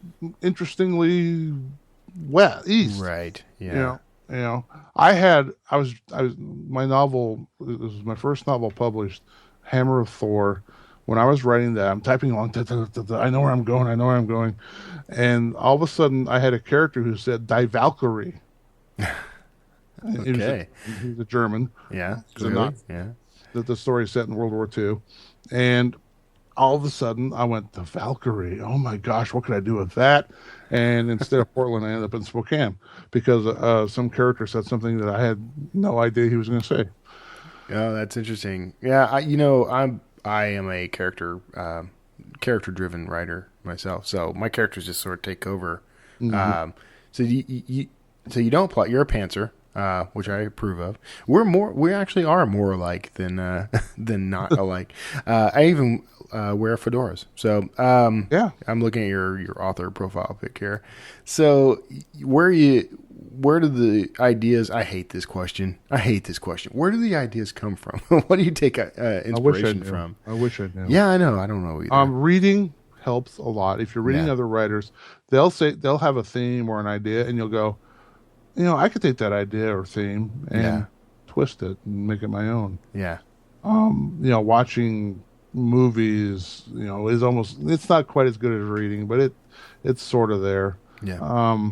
S5: interestingly east.
S1: Right. Yeah.
S5: My novel. This was my first novel published, Hammer of Thor. When I was writing that, I'm typing along. I know where I'm going. I know where I'm going, and all of a sudden, I had a character who said "Die Valkyrie."
S1: Okay.
S5: He was a German.
S1: Yeah.
S5: Clearly.
S1: Yeah.
S5: That the story is set in World War II, and all of a sudden I went to Valkyrie. Oh my gosh, what could I do with that? And instead of Portland, I ended up in Spokane because some character said something that I had no idea he was going to say.
S1: Oh, that's interesting. Yeah, I am a character driven writer myself, so my characters just sort of take over.
S5: Mm-hmm.
S1: So you don't plot. You're a pantser. Which I approve of. We actually are more alike than not alike. I even wear fedoras. So
S5: yeah,
S1: I'm looking at your author profile pic here. So where do the ideas? I hate this question. Where do the ideas come from? What do you take inspiration from?
S5: I wish I knew.
S1: Yeah, I know. I don't know either.
S5: Reading helps a lot. If you're reading other writers, they'll have a theme or an idea, and you'll go, I could take that idea or theme and twist it and make it my own.
S1: Yeah.
S5: Watching movies, it's not quite as good as reading, but it's sort of there.
S1: Yeah.
S5: I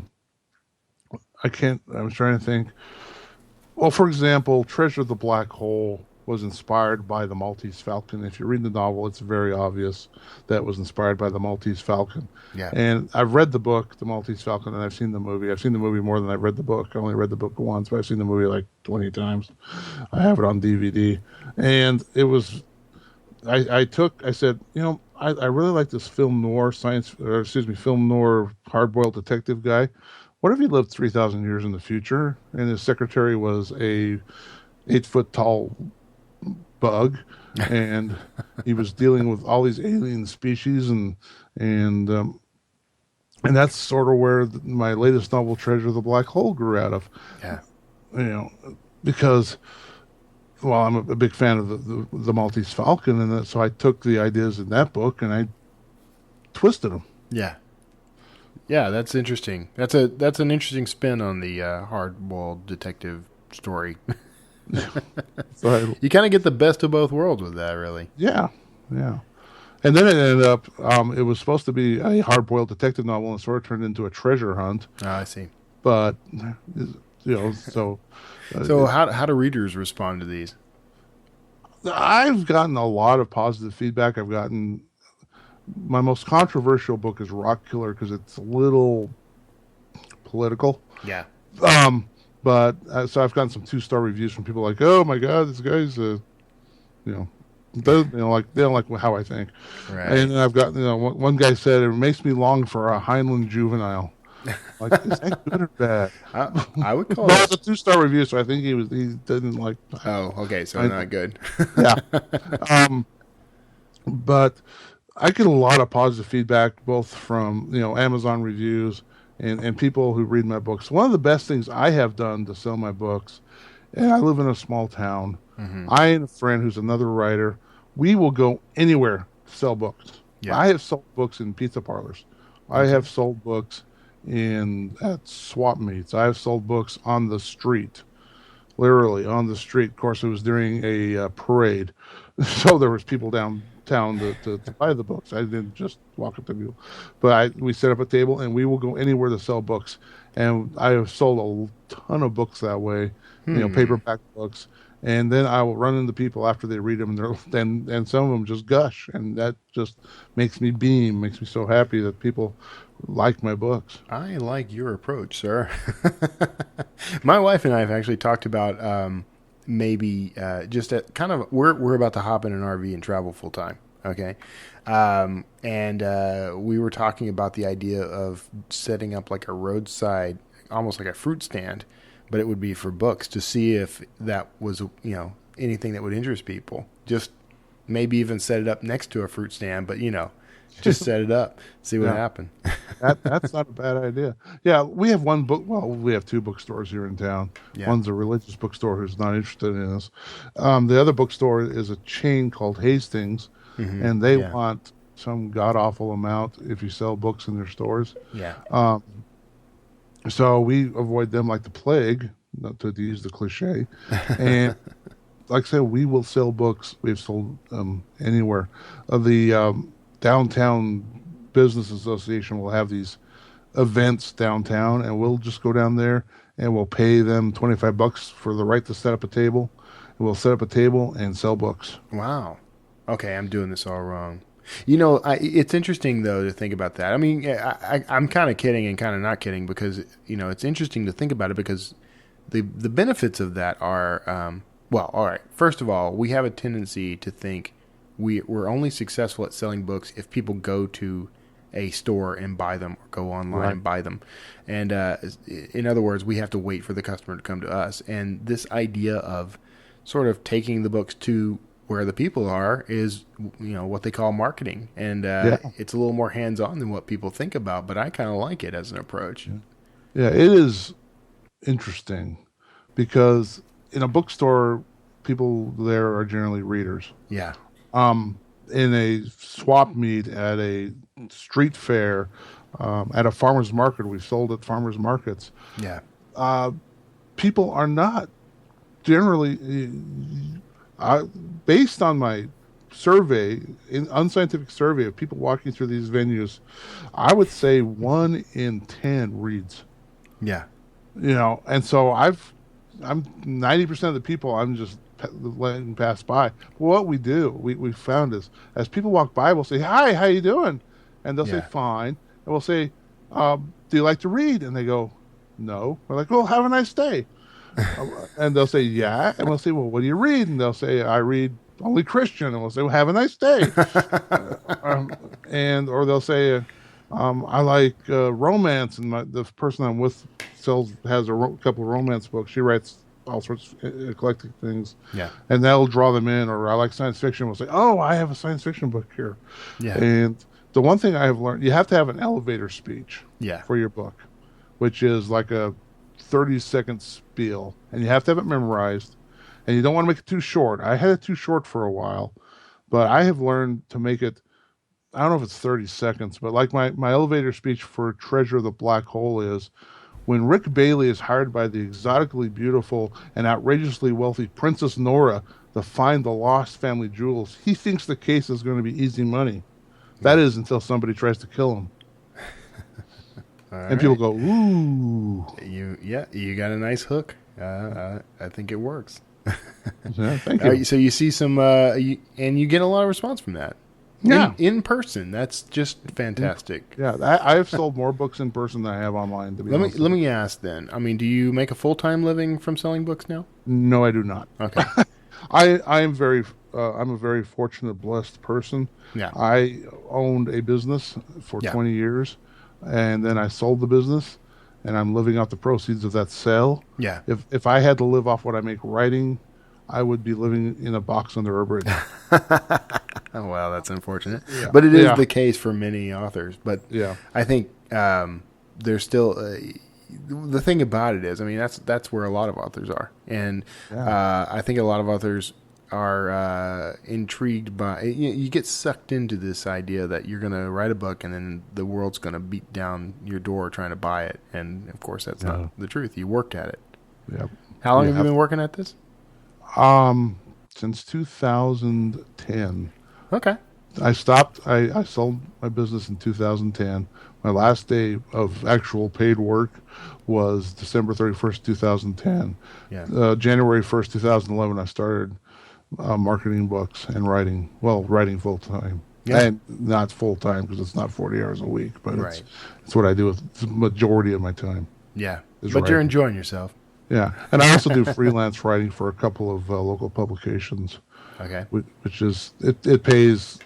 S5: was trying to think. Well, for example, Treasure of the Black Hole was inspired by the Maltese Falcon. If you read the novel, it's very obvious that it was inspired by the Maltese Falcon.
S1: Yeah.
S5: And I've read the book, The Maltese Falcon, and I've seen the movie. I've seen the movie more than I've read the book. I only read the book once, but I've seen the movie like 20 times. I have it on DVD. And it was, I said, I really like this film noir hard-boiled detective guy. What if he lived 3,000 years in the future and his secretary was a 8-foot tall bug, and he was dealing with all these alien species, and that's sort of where my latest novel, Treasure of the Black Hole, grew out of.
S1: Yeah,
S5: because I'm a big fan of the Maltese Falcon, and so I took the ideas in that book and I twisted them.
S1: Yeah. Yeah, that's interesting. That's an interesting spin on the hard-boiled detective story.
S5: So
S1: you kind of get the best of both worlds with that, really.
S5: Yeah. And then it ended up, it was supposed to be a hard-boiled detective novel, and sort of turned into a treasure hunt.
S1: Oh, I see.
S5: But, so...
S1: So how do readers respond to these?
S5: I've gotten a lot of positive feedback. I've gotten my most controversial book is Rock Killer because it's a little political.
S1: Yeah.
S5: But so I've gotten some 2-star reviews from people like, "Oh my God, this guy's they don't like how I think."
S1: Right.
S5: And then I've got one guy said it makes me long for a Heinlein juvenile. Like, is that good or bad?
S1: I would call
S5: Well,
S1: it.
S5: it's a 2-star review, so I think he didn't like.
S1: Oh, okay. So not good.
S5: Yeah. But I get a lot of positive feedback, both from Amazon reviews and people who read my books. One of the best things I have done to sell my books, and I live in a small town.
S1: Mm-hmm.
S5: I and a friend who's another writer, we will go anywhere to sell books.
S1: Yeah.
S5: I have sold books in pizza parlors. I have sold books at swap meets. I have sold books on the street, literally on the street. Of course, it was during a parade, so there was people downtown to buy the books. I didn't just walk up to people, but we set up a table and we will go anywhere to sell books. And I have sold a ton of books that way, paperback books. And then I will run into people after they read them, and some of them just gush, and that just makes me beam, makes me so happy that people like my books.
S1: I like your approach, sir. My wife and I have actually talked about maybe just at kind of we're about to hop in an RV and travel full time. Okay, and we were talking about the idea of setting up like a roadside, almost like a fruit stand, but it would be for books to see if that was anything that would interest people. Just maybe even set it up next to a fruit stand, but just set it up, see what happened.
S5: That's not a bad idea. Yeah, we have one book. Well, we have 2 bookstores here in town.
S1: Yeah.
S5: One's a religious bookstore who's not interested in us. The other bookstore is a chain called Hastings, and they want some god awful amount if you sell books in their stores.
S1: Yeah.
S5: So we avoid them like the plague, not to use the cliche. And like I said, we will sell books. We've sold anywhere. The Downtown Business Association will have these events downtown, and we'll just go down there and we'll pay them $25 for the right to set up a table. And we'll set up a table and sell books.
S1: Wow. Okay, I'm doing this all wrong. It's interesting, though, to think about that. I mean, I'm kind of kidding and kind of not kidding because, it's interesting to think about it because the benefits of that are, well, all right. First of all, we have a tendency to think we're only successful at selling books if people go to a store and buy them or go online and buy them. And in other words, we have to wait for the customer to come to us. And this idea of sort of taking the books to where the people are is, what they call marketing. And it's a little more hands-on than what people think about, but I kind of like it as an approach.
S5: Yeah, it is interesting because in a bookstore, people there are generally readers.
S1: Yeah.
S5: In a swap meet at a street fair, at a farmer's market, we've sold at farmer's markets.
S1: Yeah.
S5: People are not generally... based on my unscientific survey of people walking through these venues, I would say 1 in 10 reads.
S1: Yeah.
S5: And so I'm 90% of the people I'm just letting pass by. What we do, we found is as people walk by, we'll say, "Hi, how you doing?" And they'll say, "Fine." And we'll say, "Do you like to read?" And they go, "No." We're like, "Well, have a nice day." And they'll say, "Yeah." And we'll say, "Well, what do you read?" And they'll say, "I read only Christian." And we'll say, "Well, have a nice day." Or they'll say, "I like romance." And the person I'm with has a couple of romance books. She writes all sorts of eclectic things.
S1: Yeah.
S5: And that'll draw them in. Or I like science fiction. We'll say, "Oh, I have a science fiction book here."
S1: Yeah.
S5: And the one thing I have learned, you have to have an elevator speech for your book, which is like a 30-second spiel, and you have to have it memorized, and you don't want to make it too short. I had it too short for a while, but I have learned to make it, I don't know if it's 30 seconds, but like my elevator speech for Treasure of the Black Hole is, when Rick Bailey is hired by the exotically beautiful and outrageously wealthy Princess Nora to find the lost family jewels, he thinks the case is going to be easy money. That is until somebody tries to kill him. And people go, "Ooh."
S1: You got a nice hook. I think it works.
S5: Yeah, thank you.
S1: So you see some, and you get a lot of response from that.
S5: Yeah.
S1: In person. That's just fantastic.
S5: Yeah, I've sold more books in person than I have online. To be honest.
S1: Let me ask then. I mean, do you make a full-time living from selling books now?
S5: No, I do not.
S1: Okay.
S5: I am very I'm a very fortunate, blessed person.
S1: Yeah.
S5: I owned a business for
S1: Yeah.
S5: 20 years, and then I sold the business, and I'm living off the proceeds of that sale.
S1: Yeah.
S5: If I had to live off what I make writing, I would be living in a box under a bridge.
S1: Oh, wow, that's unfortunate.
S5: Yeah.
S1: But it is
S5: Yeah.
S1: the case for many authors. But
S5: Yeah.
S1: I think there's still the thing about it is, I mean, that's where a lot of authors are, and I think a lot of authors are intrigued by. You get sucked into this idea that you're going to write a book and then the world's going to beat down your door trying to buy it, and of course that's not the truth. You worked at it.
S5: Yep.
S1: How long have you been working at this?
S5: Since 2010.
S1: Okay.
S5: I stopped. I sold my business in 2010. My last day of actual paid work was December 31st, 2010.
S1: Yeah.
S5: January 1st, 2011, I started marketing books and writing. Well, writing full time.
S1: Yeah.
S5: And not full time because it's not 40 hours a week, but
S1: Right.
S5: it's what I do with the majority of my time.
S1: Yeah.
S5: Is
S1: But you're
S5: writing.
S1: enjoying yourself.
S5: Yeah, and I also do freelance writing for a couple of local publications.
S1: Okay.
S5: Which is it pays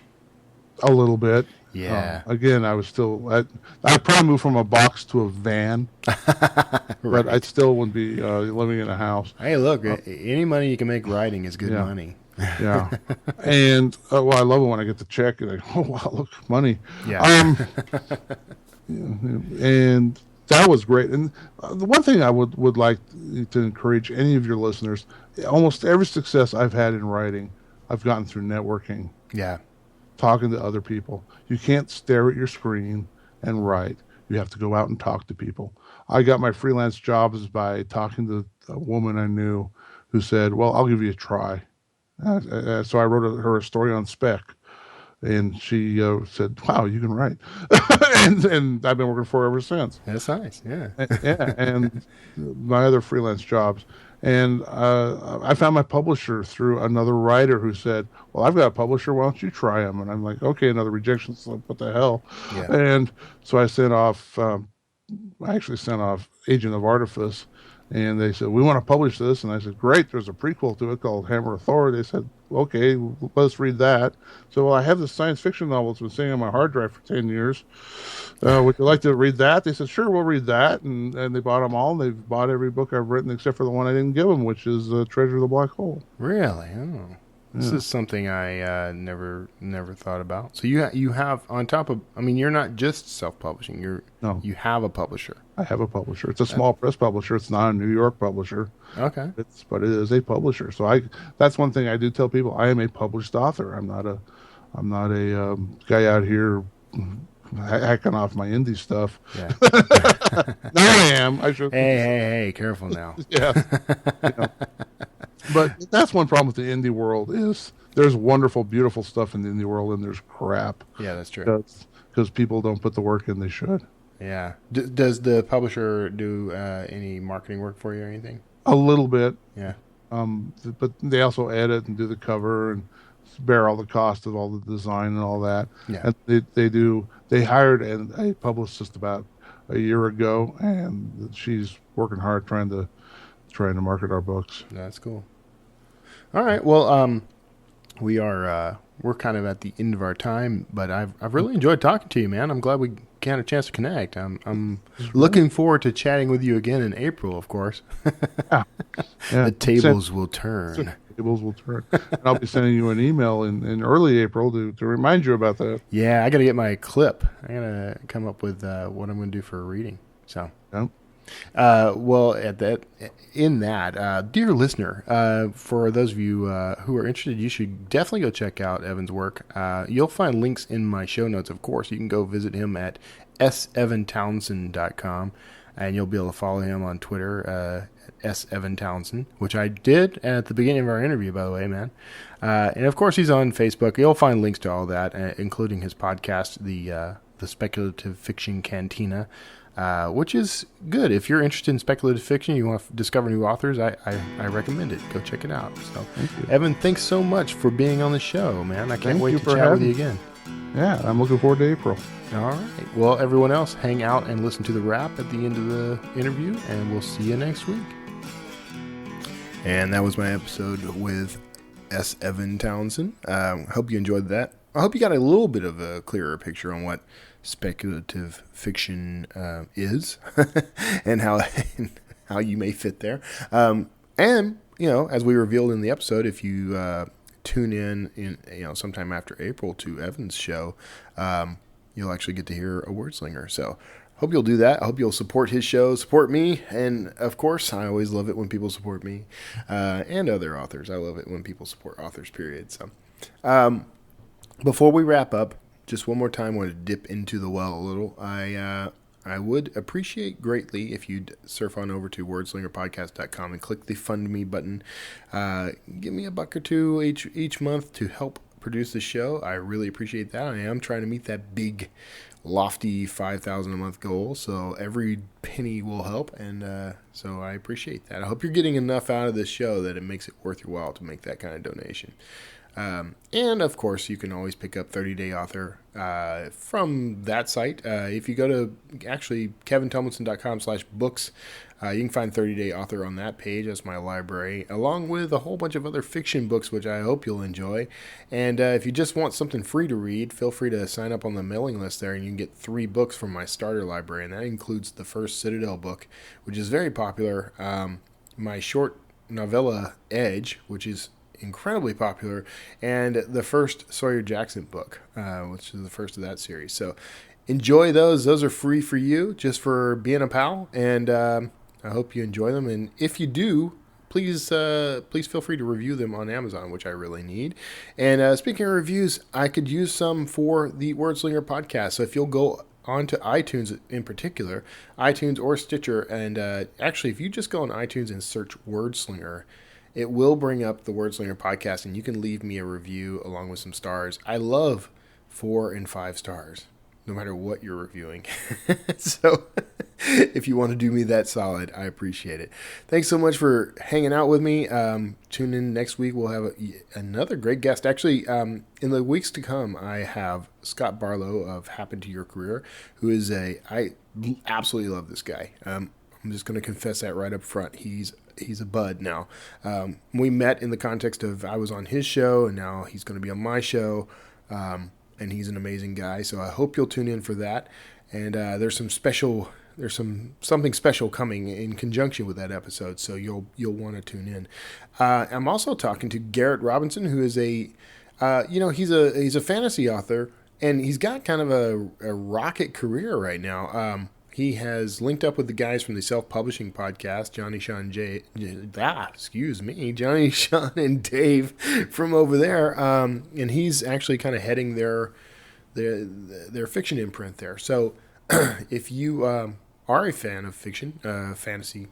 S5: a little bit.
S1: Yeah.
S5: Again, I probably moved from a box to a van, but I still wouldn't be living in a house.
S1: Hey, look, any money you can make writing is good
S5: Yeah.
S1: money.
S5: Yeah, and well, I love it when I get the check and I go, oh wow, look, money.
S1: Yeah.
S5: And that was great. And the one thing I would like to encourage any of your listeners, almost every success I've had in writing, I've gotten through networking.
S1: Yeah.
S5: Talking to other people. You can't stare at your screen and write. You have to go out and talk to people. I got my freelance jobs by talking to a woman I knew who said, well, I'll give you a try. So I wrote her a story on spec. And she said, wow, you can write. and I've been working for her ever since.
S1: That's nice. Yeah.
S5: Yeah, and my other freelance jobs. And I found my publisher through another writer who said, well, I've got a publisher. Why don't you try them? And I'm like, okay, another rejection slip. What the hell?
S1: Yeah.
S5: And so I sent off, I actually sent off Agent of Artifice. And they said, we want to publish this. And I said, great. There's a prequel to it called Hammer of Thor. They said, okay, let's read that. So, well, I have this science fiction novel that's been sitting on my hard drive for 10 years. Would you like to read that? They said, sure, we'll read that. And they bought them all. And they've bought every book I've written except for the one I didn't give them, which is Treasure of the Black Hole.
S1: Really? Oh. This is something I never thought about. So you have on top of, I mean, you're not just self-publishing. You have a publisher.
S5: I have a publisher. It's a small press publisher. It's not a New York publisher.
S1: Okay.
S5: But it is a publisher. So that's one thing I do tell people. I am a published author. I'm not a guy out here hacking off my indie stuff.
S1: Yeah.
S5: Now I am. I should.
S1: Hey, careful now.
S5: Yeah. Yeah. But that's one problem with the indie world is there's wonderful, beautiful stuff in the indie world, and there's crap.
S1: Yeah, that's true.
S5: Because people don't put the work in they should.
S1: Yeah. Does the publisher do any marketing work for you or anything?
S5: A little bit.
S1: Yeah.
S5: But they also edit and do the cover and bear all the cost of all the design and all that.
S1: Yeah.
S5: And they hired a publicist about a year ago, and she's working hard trying to market our books.
S1: That's cool. All right. Well, we're kind of at the end of our time, but I've really enjoyed talking to you, man. I'm glad we got a chance to connect. I'm looking forward to chatting with you again in April, of course.
S5: Yeah.
S1: The tables will turn.
S5: Tables will turn. And I'll be sending you an email in early April to remind you about that.
S1: Yeah, I got to get my clip. I got to come up with what I'm going to do for a reading. So.
S5: Yeah.
S1: Well, dear listener, for those of you who are interested, you should definitely go check out Evan's work. You'll find links in my show notes, of course. You can go visit him at sevantownsend.com, and you'll be able to follow him on Twitter, @sevantownsend, which I did at the beginning of our interview, by the way, man. And, of course, he's on Facebook. You'll find links to all that, including his podcast, the the Speculative Fiction Cantina, which is good. If you're interested in speculative fiction, you want to discover new authors, I recommend it. Go check it out. So, Evan, thanks so much for being on the show, man. I can't wait to chat with you again.
S5: Yeah, I'm looking forward to April.
S1: All right. Well, everyone else, hang out and listen to the wrap at the end of the interview, and we'll see you next week. And that was my episode with S. Evan Townsend. Hope you enjoyed that. I hope you got a little bit of a clearer picture on what speculative fiction is and how you may fit there. And, as we revealed in the episode, if you tune in sometime after April to Evan's show, you'll actually get to hear a wordslinger. So hope you'll do that. I hope you'll support his show, support me, and of course, I always love it when people support me and other authors. I love it when people support authors, period. So before we wrap up, just one more time, I want to dip into the well a little. I would appreciate greatly if you'd surf on over to wordslingerpodcast.com and click the Fund Me button. Give me $1 or $2 each month to help produce the show. I really appreciate that. I am trying to meet that big, lofty $5,000 a month goal, so every penny will help, and so I appreciate that. I hope you're getting enough out of this show that it makes it worth your while to make that kind of donation. And of course, you can always pick up 30-Day Author from that site. If you go to actually kevintomlinson.com/books, you can find 30-Day Author on that page. That's my library, along with a whole bunch of other fiction books, which I hope you'll enjoy. And if you just want something free to read, feel free to sign up on the mailing list there, and you can get 3 books from my starter library, and that includes the first Citadel book, which is very popular, my short novella Edge, which is incredibly popular, and the first Sawyer Jackson book, which is the first of that series. So enjoy those. Those are free for you, just for being a pal, and I hope you enjoy them. And if you do, please feel free to review them on Amazon, which I really need. And speaking of reviews, I could use some for the Wordslinger podcast. So if you'll go onto iTunes in particular, iTunes or Stitcher, and actually if you just go on iTunes and search Wordslinger, it will bring up the Wordslinger podcast, and you can leave me a review along with some stars. I love 4 and 5 stars, no matter what you're reviewing. So if you want to do me that solid, I appreciate it. Thanks so much for hanging out with me. Tune in next week. We'll have another great guest. Actually, in the weeks to come, I have Scott Barlow of Happen to Your Career, who is I absolutely love this guy. I'm just going to confess that right up front. He's a bud now. We met in the context of I was on his show, and now he's going to be on my show, and he's an amazing guy. So I hope you'll tune in for that. And there's something special coming in conjunction with that episode, so you'll want to tune in. I'm also talking to Garrett Robinson, who is he's a fantasy author, and he's got kind of a rocket career right now. He has linked up with the guys from the self-publishing podcast, Johnny, Sean, and Dave from over there, and he's actually kind of heading their fiction imprint there. So if you are a fan of fiction, fantasy,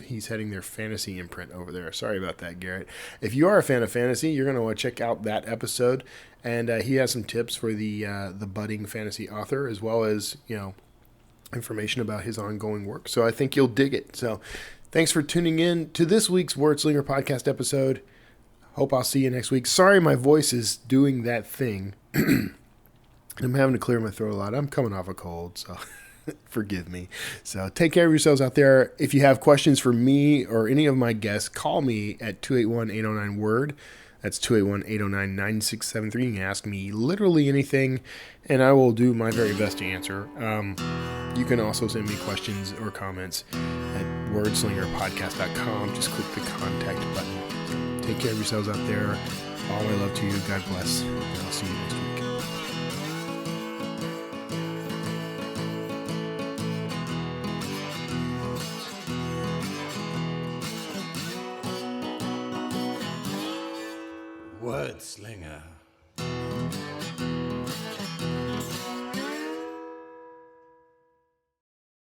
S1: he's heading their fantasy imprint over there. Sorry about that, Garrett. If you are a fan of fantasy, you're going to want to check out that episode, and he has some tips for the budding fantasy author, as well as, information about his ongoing work. So I think you'll dig it. So thanks for tuning in to this week's Wordslinger podcast episode. Hope I'll see you next week. Sorry my voice is doing that thing. I'm having to clear my throat a lot. I'm coming off a cold, so forgive me. So take care of yourselves out there. If you have questions for me or any of my guests, call me at 281-809-WORD. That's 281-809-9673. You can ask me literally anything, and I will do my very best to answer. You can also send me questions or comments at wordslingerpodcast.com. Just click the contact button. Take care of yourselves out there. All my love to you. God bless. And I'll see you next week.
S4: Wordslinger.